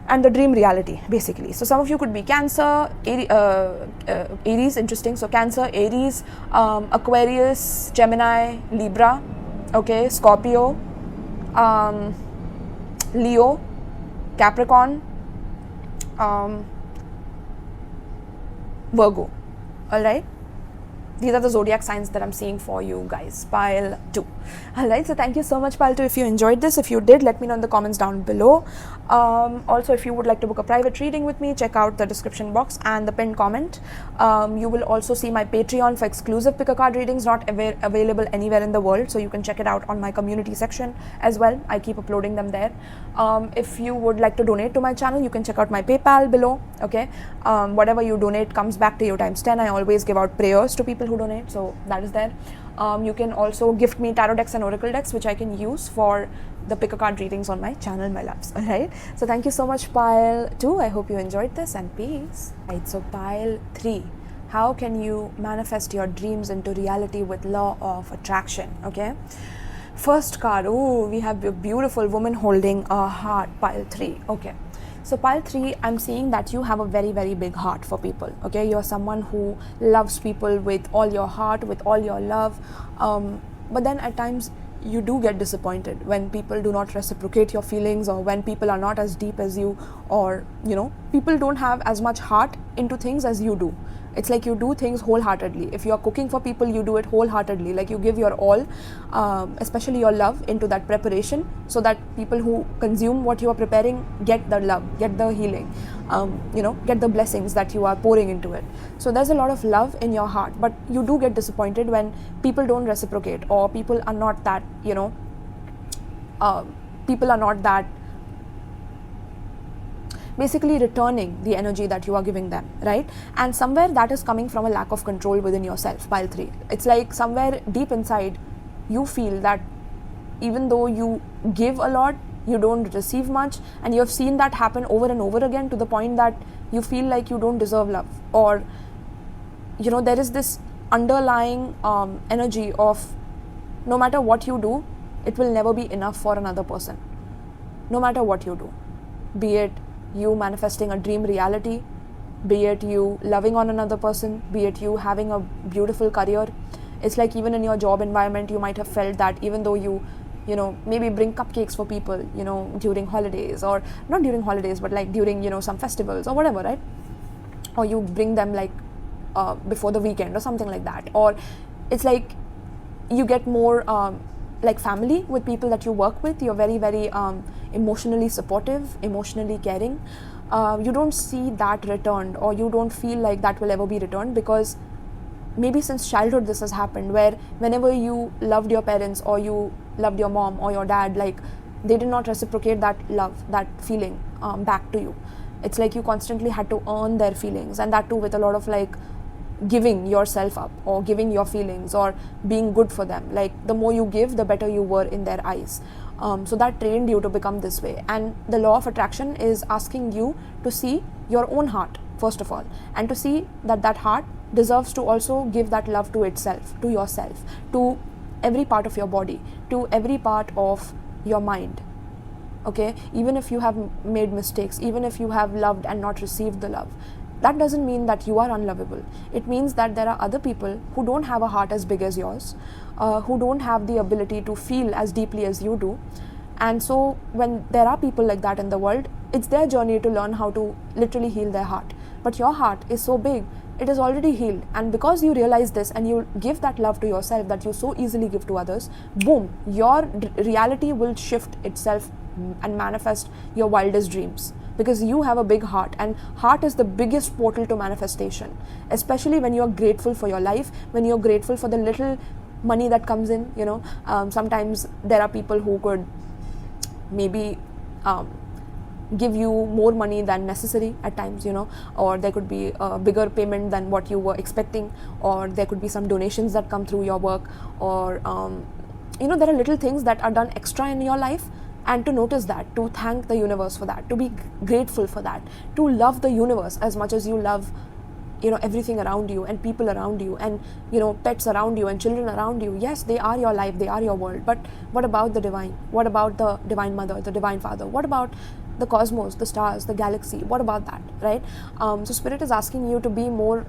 And the dream reality, basically. So some of you could be Cancer, Aries, interesting. So Cancer, Aries, Aquarius, Gemini, Libra, okay, Scorpio, Leo, Capricorn, Virgo, all right? These are the zodiac signs that I'm seeing for you guys. Pile 2. Alright, so thank you so much, Pile 2. If you enjoyed this, if you did, let me know in the comments down below. Also, if you would like to book a private reading with me, check out the description box and the pinned comment. You will also see my Patreon for exclusive pick a card readings, not available anywhere in the world. So you can check it out on my community section as well. I keep uploading them there. If you would like to donate to my channel, you can check out my PayPal below. Okay, whatever you donate comes back to you times 10. I always give out prayers to people who donate, so that is there. You can also gift me tarot decks and oracle decks, which I can use for the pick a card readings on my channel, my loves. All right, so thank you so much, Pile 2. I hope you enjoyed this, and peace. Right, so Pile 3, how can you manifest your dreams into reality with law of attraction? Okay, first card, oh, we have a beautiful woman holding a heart. Pile 3. Okay, so Pile 3, I'm seeing that you have a very, very big heart for people, okay? You're someone who loves people with all your heart, with all your love, but then at times you do get disappointed when people do not reciprocate your feelings, or when people are not as deep as you, or, you know, people don't have as much heart into things as you do. It's like you do things wholeheartedly. If you are cooking for people, you do it wholeheartedly, like you give your all, especially your love, into that preparation, so that people who consume what you are preparing get the love, get the healing, you know, get the blessings that you are pouring into it. So there's a lot of love in your heart, but you do get disappointed when people don't reciprocate, or people are not that, you know, people are not that basically returning the energy that you are giving them, right? And somewhere that is coming from a lack of control within yourself. Pile 3, it's like somewhere deep inside you feel that even though you give a lot, you don't receive much, and you have seen that happen over and over again, to the point that you feel like you don't deserve love, or, you know, there is this underlying energy of no matter what you do, it will never be enough for another person. No matter what you do, be it you manifesting a dream reality, be it you loving on another person, be it you having a beautiful career. It's like even in your job environment, you might have felt that even though you know, maybe bring cupcakes for people, you know, during holidays, or not during holidays, but like during, you know, some festivals or whatever, right? Or you bring them like before the weekend or something like that. Or it's like you get more like family with people that you work with. You're very, very emotionally supportive, emotionally caring. You don't see that returned, or you don't feel like that will ever be returned, because maybe since childhood this has happened, where whenever you loved your parents, or you loved your mom or your dad, like they did not reciprocate that love, that feeling back to you. It's like you constantly had to earn their feelings, and that too with a lot of like giving yourself up, or giving your feelings, or being good for them. Like the more you give, the better you were in their eyes. So that trained you to become this way. And the law of attraction is asking you to see your own heart first of all, and to see that that heart deserves to also give that love to itself, to yourself, to every part of your body, to every part of your mind. Okay, even if you have made mistakes, even if you have loved and not received the love, that doesn't mean that you are unlovable. It means that there are other people who don't have a heart as big as yours, who don't have the ability to feel as deeply as you do. And so when there are people like that in the world, it's their journey to learn how to literally heal their heart. But your heart is so big, it is already healed. And because you realize this and you give that love to yourself that you so easily give to others, boom, your reality will shift itself and manifest your wildest dreams, because you have a big heart, and heart is the biggest portal to manifestation, especially when you're grateful for your life, when you're grateful for the little money that comes in. You know, sometimes there are people who could maybe give you more money than necessary at times, or there could be a bigger payment than what you were expecting, or there could be some donations that come through your work, or there are little things that are done extra in your life, and to notice that, to thank the universe for that, to be grateful for that, to love the universe as much as you love everything around you and people around you and pets around you and children around you. Yes, they are your life, they are your world, but what about the divine? What about the divine mother, the divine father? What about the cosmos, the stars, the galaxy? What about that, right? So spirit is asking you to be more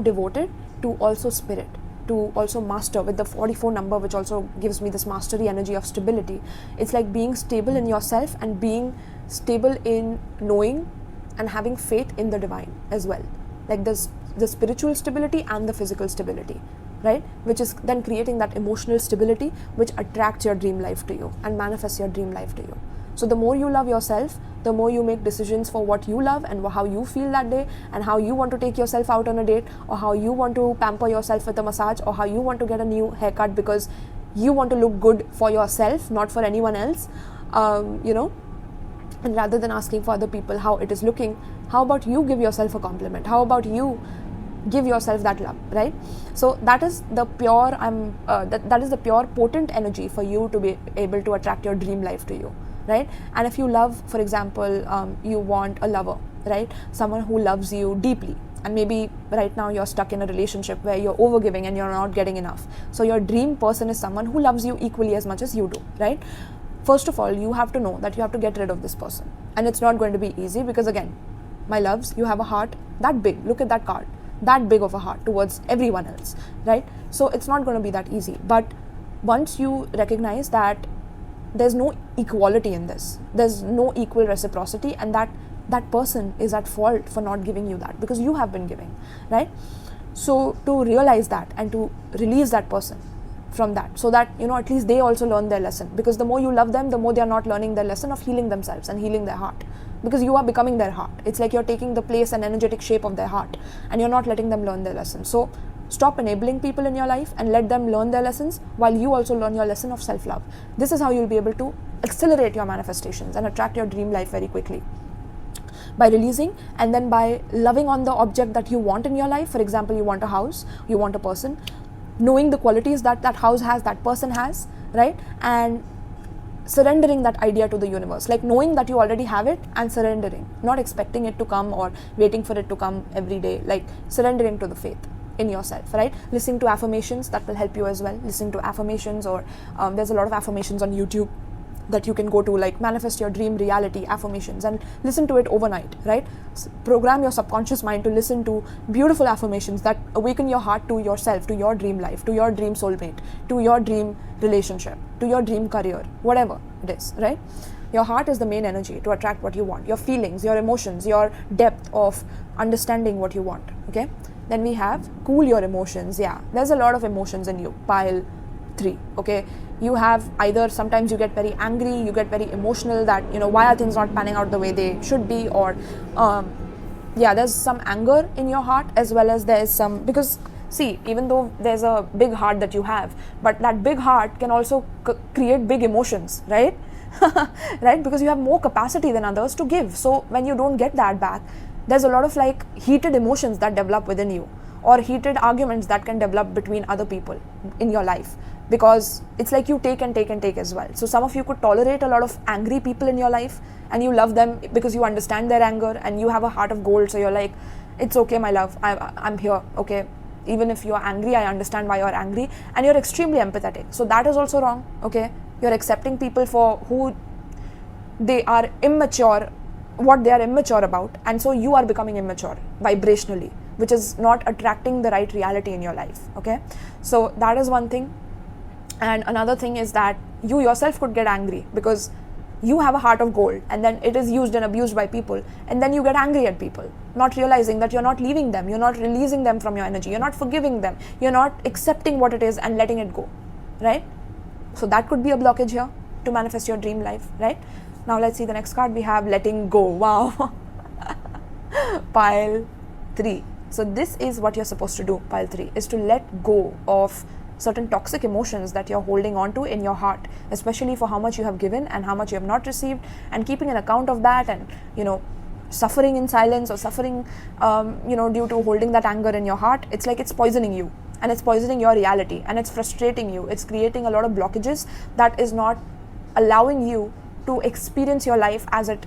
devoted to also spirit, to also master with the 44 number, which also gives me this mastery energy of stability. It's like being stable in yourself and being stable in knowing and having faith in the divine as well. Like there's the spiritual stability and the physical stability, right? Which is then creating that emotional stability, which attracts your dream life to you and manifests your dream life to you. So the more you love yourself, the more you make decisions for what you love and how you feel that day, and how you want to take yourself out on a date, or how you want to pamper yourself with a massage, or how you want to get a new haircut because you want to look good for yourself, not for anyone else, and rather than asking for other people how it is looking, how about you give yourself a compliment? How about you give yourself that love, right? So that is the pure that is the pure potent energy for you to be able to attract your dream life to you, right? And if you love, for example, you want a lover, right? Someone who loves you deeply, and maybe right now you're stuck in a relationship where you're overgiving and you're not getting enough. So your dream person is someone who loves you equally as much as you do, right? First of all, you have to know that you have to get rid of this person, and it's not going to be easy because, again, my loves, you have a heart that big. Look at that card, that big of a heart towards everyone else, right? So it's not going to be that easy. But once you recognize that there's no equality in this, there's no equal reciprocity, and that person is at fault for not giving you that because you have been giving, right? So to realize that and to release that person from that, so that at least they also learn their lesson, because the more you love them, the more they are not learning their lesson of healing themselves and healing their heart, because you are becoming their heart. It's like you're taking the place and energetic shape of their heart, and you're not letting them learn their lesson. So stop enabling people in your life and let them learn their lessons while you also learn your lesson of self-love. This is how you'll be able to accelerate your manifestations and attract your dream life very quickly, by releasing and then by loving on the object that you want in your life. For example, you want a house, you want a person, knowing the qualities that house has, that person has, right? And surrendering that idea to the universe, like knowing that you already have it and surrendering, not expecting it to come or waiting for it to come every day, like surrendering to the faith in yourself, right? Listening to affirmations, that will help you as well. Listen to affirmations, or there's a lot of affirmations on YouTube that you can go to, like manifest your dream reality affirmations, and listen to it overnight, right? Program your subconscious mind to listen to beautiful affirmations that awaken your heart to yourself, to your dream life, to your dream soulmate, to your dream relationship, to your dream career, whatever it is, right? Your heart is the main energy to attract what you want, your feelings, your emotions, your depth of understanding what you want, okay? Then we have cool your emotions. Yeah, there's a lot of emotions in you, pile 3, okay? You have either, sometimes you get very angry, you get very emotional that, why are things not panning out the way they should be, or there's some anger in your heart, as well as there's some, because see, even though there's a big heart that you have, but that big heart can also create big emotions, right? Right? Because you have more capacity than others to give. So when you don't get that back, there's a lot of like heated emotions that develop within you, or heated arguments that can develop between other people in your life, because it's like you take and take and take as well. So some of you could tolerate a lot of angry people in your life, and you love them because you understand their anger and you have a heart of gold. So you're like, it's okay, my love, I'm here, okay? Even if you're angry, I understand why you're angry, and you're extremely empathetic. So that is also wrong, okay? You're accepting people for who they are, immature, what they are immature about, and so you are becoming immature vibrationally, which is not attracting the right reality in your life, okay? So that is one thing. And another thing is that you yourself could get angry because you have a heart of gold, and then it is used and abused by people, and then you get angry at people, not realizing that you're not leaving them, you're not releasing them from your energy, you're not forgiving them, you're not accepting what it is and letting it go, right? So that could be a blockage here to manifest your dream life, right? Now let's see the next card. We have letting go. Wow. Pile 3. So this is what you're supposed to do. Pile 3 is to let go of certain toxic emotions that you're holding on to in your heart, especially for how much you have given and how much you have not received, and keeping an account of that, and suffering in silence, or suffering due to holding that anger in your heart. It's like it's poisoning you, and it's poisoning your reality, and it's frustrating you. It's creating a lot of blockages that is not allowing you to experience your life as it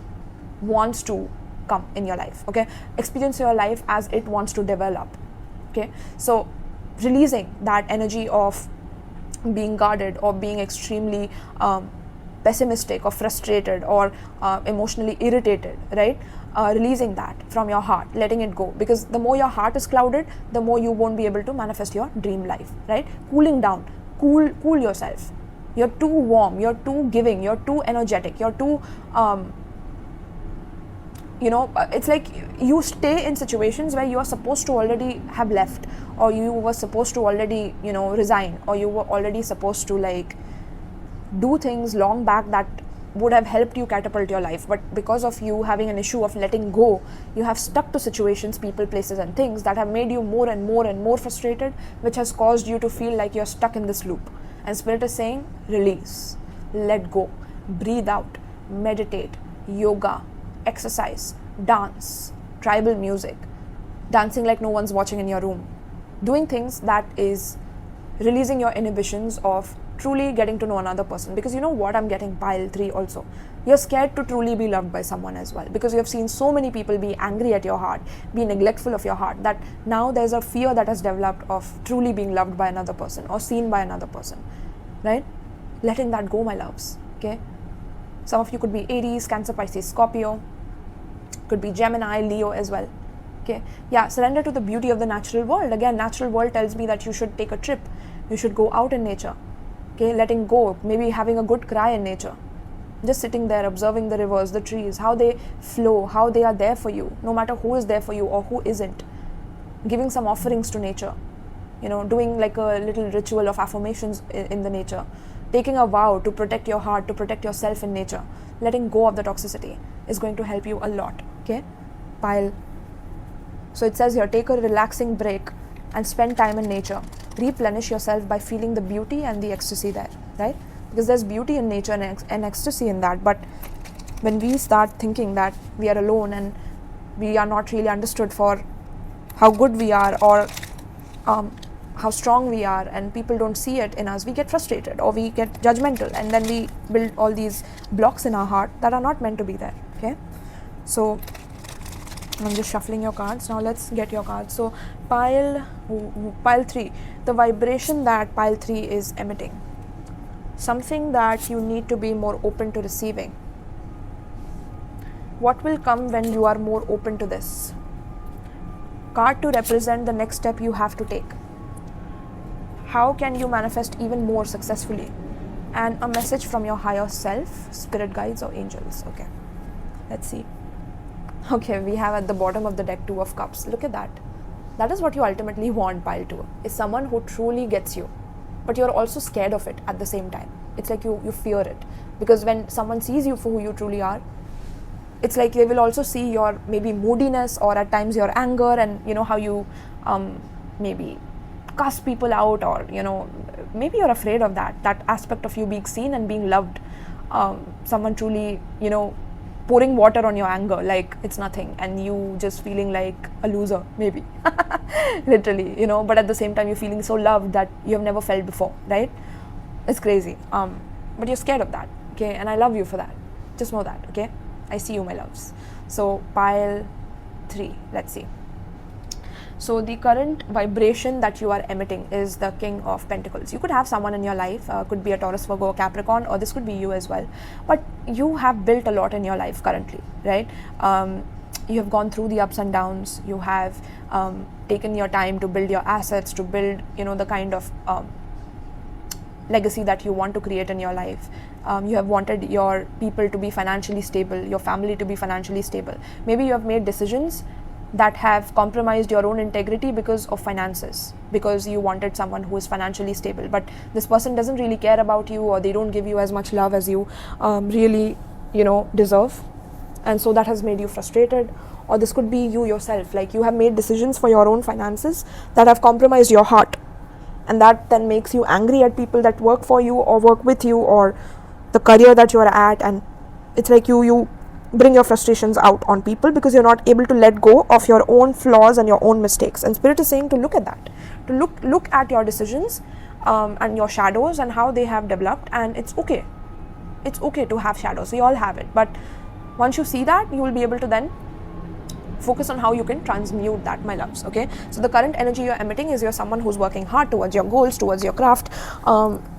wants to come in your life. Okay, experience your life as it wants to develop. Okay, so releasing that energy of being guarded, or being extremely pessimistic, or frustrated, or emotionally irritated, right? Releasing that from your heart, letting it go, because the more your heart is clouded, the more you won't be able to manifest your dream life, right? Cooling down, cool yourself. You're too warm, you're too giving, you're too energetic, you're too it's like you stay in situations where you are supposed to already have left, or you were supposed to already resign, or you were already supposed to like do things long back that would have helped you catapult your life. But because of you having an issue of letting go, you have stuck to situations, people, places and things that have made you more and more frustrated, which has caused you to feel like you're stuck in this loop. And Spirit is saying, release, let go, breathe out, meditate, yoga, exercise, dance, tribal music, dancing like no one's watching in your room, doing things that is releasing your inhibitions of truly getting to know another person. Because you know what, I'm getting pile 3 also. You're scared to truly be loved by someone as well, because you have seen so many people be angry at your heart, be neglectful of your heart, that now there's a fear that has developed of truly being loved by another person or seen by another person, right? Letting that go, my loves. Okay, some of you could be Aries, Cancer, Pisces, Scorpio, could be Gemini, Leo as well. Okay, yeah, surrender to the beauty of the natural world. Again, natural world tells me that you should take a trip, you should go out in nature. Okay, letting go, maybe having a good cry in nature, just sitting there, observing the rivers, the trees, how they flow, how they are there for you, no matter who is there for you or who isn't. Giving some offerings to nature, doing like a little ritual of affirmations in the nature, taking a vow to protect your heart, to protect yourself in nature. Letting go of the toxicity is going to help you a lot. Okay, pile. So it says here, take a relaxing break and spend time in nature. Replenish yourself by feeling the beauty and the ecstasy there, right? Because there's beauty in nature and ecstasy in that. But when we start thinking that we are alone and we are not really understood for how good we are, or how strong we are, and people don't see it in us, we get frustrated or we get judgmental, and then we build all these blocks in our heart that are not meant to be there. Okay, so I'm just shuffling your cards. Now let's get your cards. So pile 3, the vibration that pile 3 is emitting, something that you need to be more open to receiving. What will come when you are more open to this? Card to represent the next step you have to take. How can you manifest even more successfully? And a message from your higher self, spirit guides or angels. Okay, let's see. Okay, we have at the bottom of the deck 2 of Cups. Look at that. That is what you ultimately want, pile 2, is someone who truly gets you, but you're also scared of it at the same time. It's like you fear it, because when someone sees you for who you truly are, it's like they will also see your maybe moodiness, or at times your anger, and how you maybe cuss people out, or maybe you're afraid of that aspect of you being seen and being loved. Someone truly pouring water on your anger like it's nothing, and you just feeling like a loser, maybe literally, but at the same time you're feeling so loved that you have never felt before, right? It's crazy, but you're scared of that. Okay, and I love you for that. Just know that. Okay, I see you, my loves. So pile 3, let's see. So the current vibration that you are emitting is the King of Pentacles. You could have someone in your life, could be a Taurus, Virgo, or Capricorn, or this could be you as well. But you have built a lot in your life currently, right? You have gone through the ups and downs. You have taken your time to build your assets, to build, the kind of legacy that you want to create in your life. You have wanted your people to be financially stable, your family to be financially stable. Maybe you have made decisions that have compromised your own integrity because of finances, because you wanted someone who is financially stable, but this person doesn't really care about you, or they don't give you as much love as you really deserve, and so that has made you frustrated. Or this could be you yourself, like you have made decisions for your own finances that have compromised your heart, and that then makes you angry at people that work for you or work with you or the career that you are at, and it's like you bring your frustrations out on people because you're not able to let go of your own flaws and your own mistakes. And Spirit is saying to look at that, to look at your decisions and your shadows and how they have developed, and it's okay to have shadows. We all have it, but once you see that, you will be able to then focus on how you can transmute that, my loves. Okay, so the current energy you're emitting is you're someone who's working hard towards your goals, towards your craft.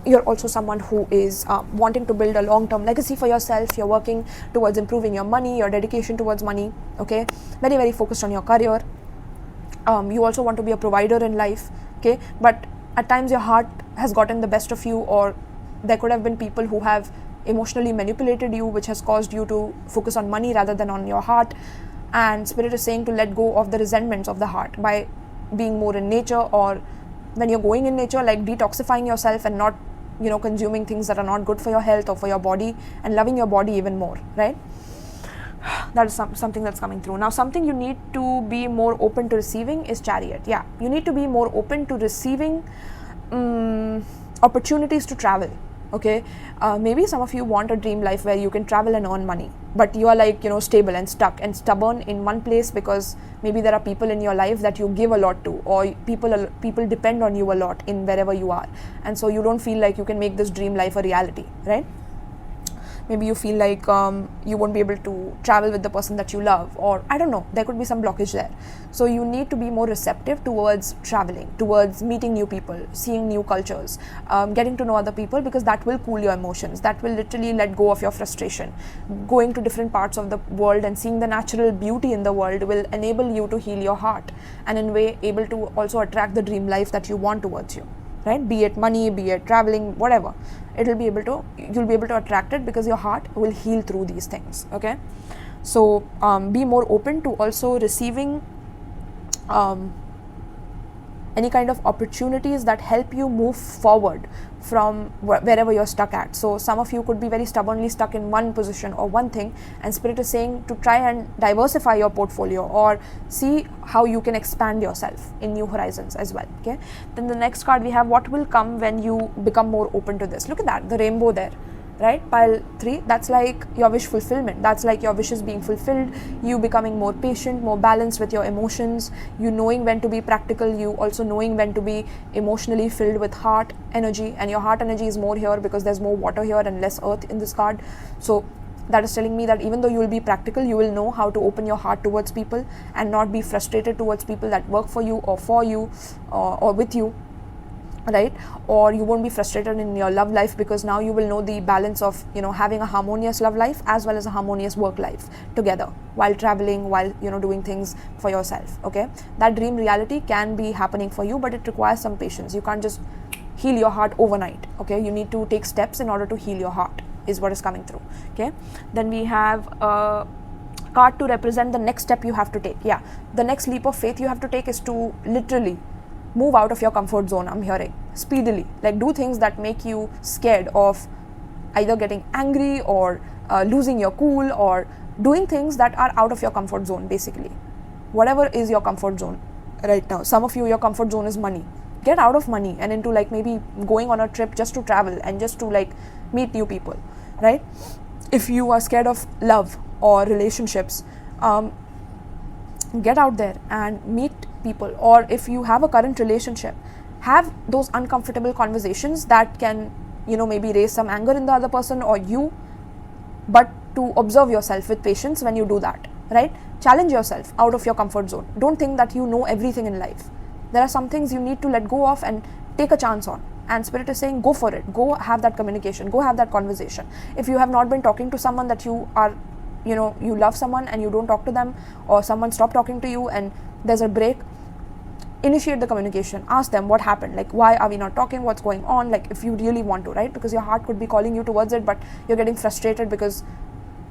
You're also someone who is wanting to build a long-term legacy for yourself. You're working towards improving your money, your dedication towards money. Okay, very, very focused on your career. You also want to be a provider in life. Okay, but at times your heart has gotten the best of you, or there could have been people who have emotionally manipulated you, which has caused you to focus on money rather than on your heart. And Spirit is saying to let go of the resentments of the heart by being more in nature, or when you're going in nature, like detoxifying yourself and not, consuming things that are not good for your health or for your body, and loving your body even more, right? That is something that's coming through. Now, something you need to be more open to receiving is Chariot. Yeah, you need to be more open to receiving opportunities to travel. Okay, maybe some of you want a dream life where you can travel and earn money, but you are like, stable and stuck and stubborn in one place because maybe there are people in your life that you give a lot to, or people depend on you a lot in wherever you are, and so you don't feel like you can make this dream life a reality, right? Maybe you feel like you won't be able to travel with the person that you love, or I don't know, there could be some blockage there. So you need to be more receptive towards traveling, towards meeting new people, seeing new cultures, getting to know other people, because that will cool your emotions. That will literally let go of your frustration. Going to different parts of the world and seeing the natural beauty in the world will enable you to heal your heart, and in a way able to also attract the dream life that you want towards you, right? Be it money, be it traveling, whatever. You'll be able to attract it because your heart will heal through these things. Okay, so be more open to also receiving any kind of opportunities that help you move forward from wherever you're stuck at. So some of you could be very stubbornly stuck in one position or one thing, and Spirit is saying to try and diversify your portfolio or see how you can expand yourself in new horizons as well. Okay, then the next card we have, what will come when you become more open to this. Look at that, the rainbow there, right? Pile 3, that's like your wish fulfillment. That's like your wishes being fulfilled, you becoming more patient, more balanced with your emotions, you knowing when to be practical, you also knowing when to be emotionally filled with heart energy. And your heart energy is more here because there's more water here and less earth in this card. So that is telling me that even though you will be practical, you will know how to open your heart towards people and not be frustrated towards people that work for you or or with you, right? Or you won't be frustrated in your love life because now you will know the balance of having a harmonious love life as well as a harmonious work life together while traveling, while doing things for yourself. Okay, that dream reality can be happening for you, but it requires some patience. You can't just heal your heart overnight. Okay, you need to take steps in order to heal your heart, is what is coming through. Okay, then we have a card to represent the next step you have to take. Yeah, the next leap of faith you have to take is to literally move out of your comfort zone. I'm hearing speedily, like do things that make you scared of either getting angry or losing your cool, or doing things that are out of your comfort zone. Basically, whatever is your comfort zone right now. Some of you, your comfort zone is money. Get out of money and into like maybe going on a trip just to travel and just to like meet new people, right? If you are scared of love or relationships, get out there and meet people. Or if you have a current relationship, have those uncomfortable conversations that can maybe raise some anger in the other person or you, but to observe yourself with patience when you do that, right? Challenge yourself out of your comfort zone. Don't think that you know everything in life. There are some things you need to let go of and take a chance on, and Spirit is saying go for it. Go have that communication, go have that conversation. If you have not been talking to someone that you are you love someone and you don't talk to them, or someone stopped talking to you and there's a break, initiate the communication. Ask them what happened, like why are we not talking, what's going on, like if you really want to, right? Because your heart could be calling you towards it, but you're getting frustrated because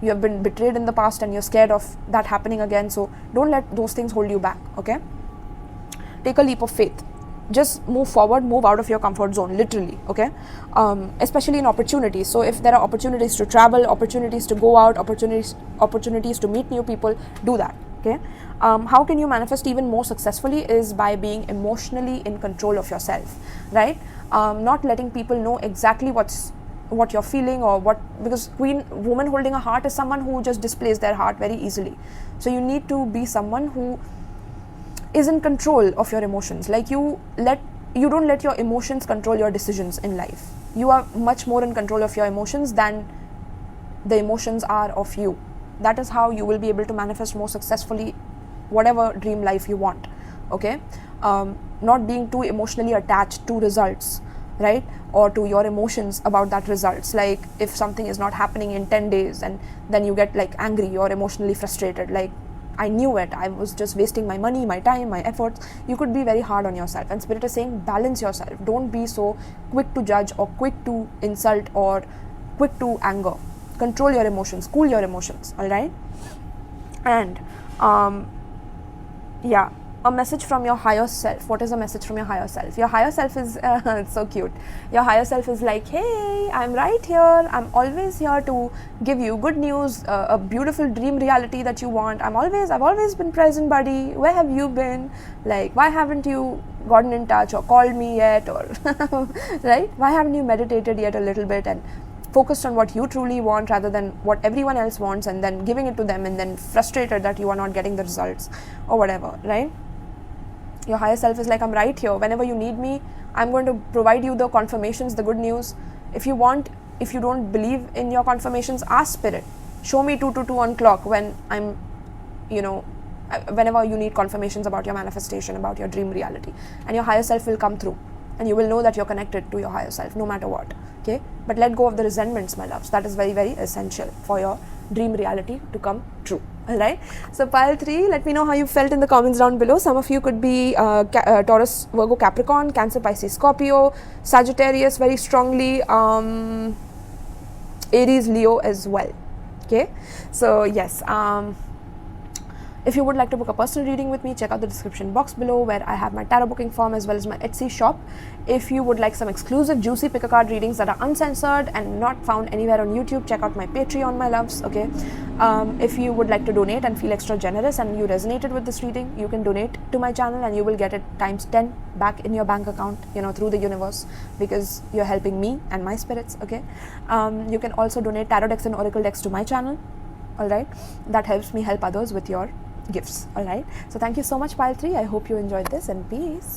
you have been betrayed in the past and you're scared of that happening again. So don't let those things hold you back. Okay, take a leap of faith. Just move forward, move out of your comfort zone, literally. Okay, especially in opportunities. So if there are opportunities to travel, opportunities to go out, opportunities to meet new people, do that. Okay, how can you manifest even more successfully is by being emotionally in control of yourself, right? Not letting people know exactly what you're feeling or what, because woman holding a heart is someone who just displays their heart very easily. So you need to be someone who is in control of your emotions. Like you don't let your emotions control your decisions in life. You are much more in control of your emotions than the emotions are of you. That is how you will be able to manifest more successfully whatever dream life you want. Okay, not being too emotionally attached to results, right, or to your emotions about that results. Like if something is not happening in 10 days and then you get like angry or emotionally frustrated, like I knew it, I was just wasting my money, my time, my efforts. You could be very hard on yourself, and Spirit is saying balance yourself. Don't be so quick to judge or quick to insult or quick to anger. Control your emotions, cool your emotions, all right? And yeah, a message from your higher self. What is a message from your higher self? Your higher self is it's so cute. Your higher self is like, hey, I'm right here, I'm always here to give you good news, a beautiful dream reality that you want. I've always been present, buddy. Where have you been? Like, why haven't you gotten in touch or called me yet? Or right, why haven't you meditated yet a little bit and focused on what you truly want rather than what everyone else wants, and then giving it to them and then frustrated that you are not getting the results or whatever, right? Your higher self is like, I'm right here. Whenever you need me, I'm going to provide you the confirmations, the good news. If you don't believe in your confirmations, ask Spirit, show me 222 on clock when I'm, whenever you need confirmations about your manifestation, about your dream reality, and your higher self will come through, and you will know that you're connected to your higher self no matter what. Okay, but let go of the resentments, my loves. That is very, very essential for your dream reality to come true. All right, so pile 3, let me know how you felt in the comments down below. Some of you could be Taurus, Virgo, Capricorn, Cancer, Pisces, Scorpio, Sagittarius very strongly, Aries, Leo as well. Okay, so yes, if you would like to book a personal reading with me, check out the description box below where I have my tarot booking form as well as my Etsy shop. If you would like some exclusive juicy pick a card readings that are uncensored and not found anywhere on YouTube, check out my Patreon, my loves. Okay, if you would like to donate and feel extra generous and you resonated with this reading, you can donate to my channel and you will get it times 10 back in your bank account, through the universe, because you're helping me and my spirits. Okay, you can also donate tarot decks and oracle decks to my channel. All right, that helps me help others with your gifts. All right, so thank you so much, pile 3. I hope you enjoyed this, and peace.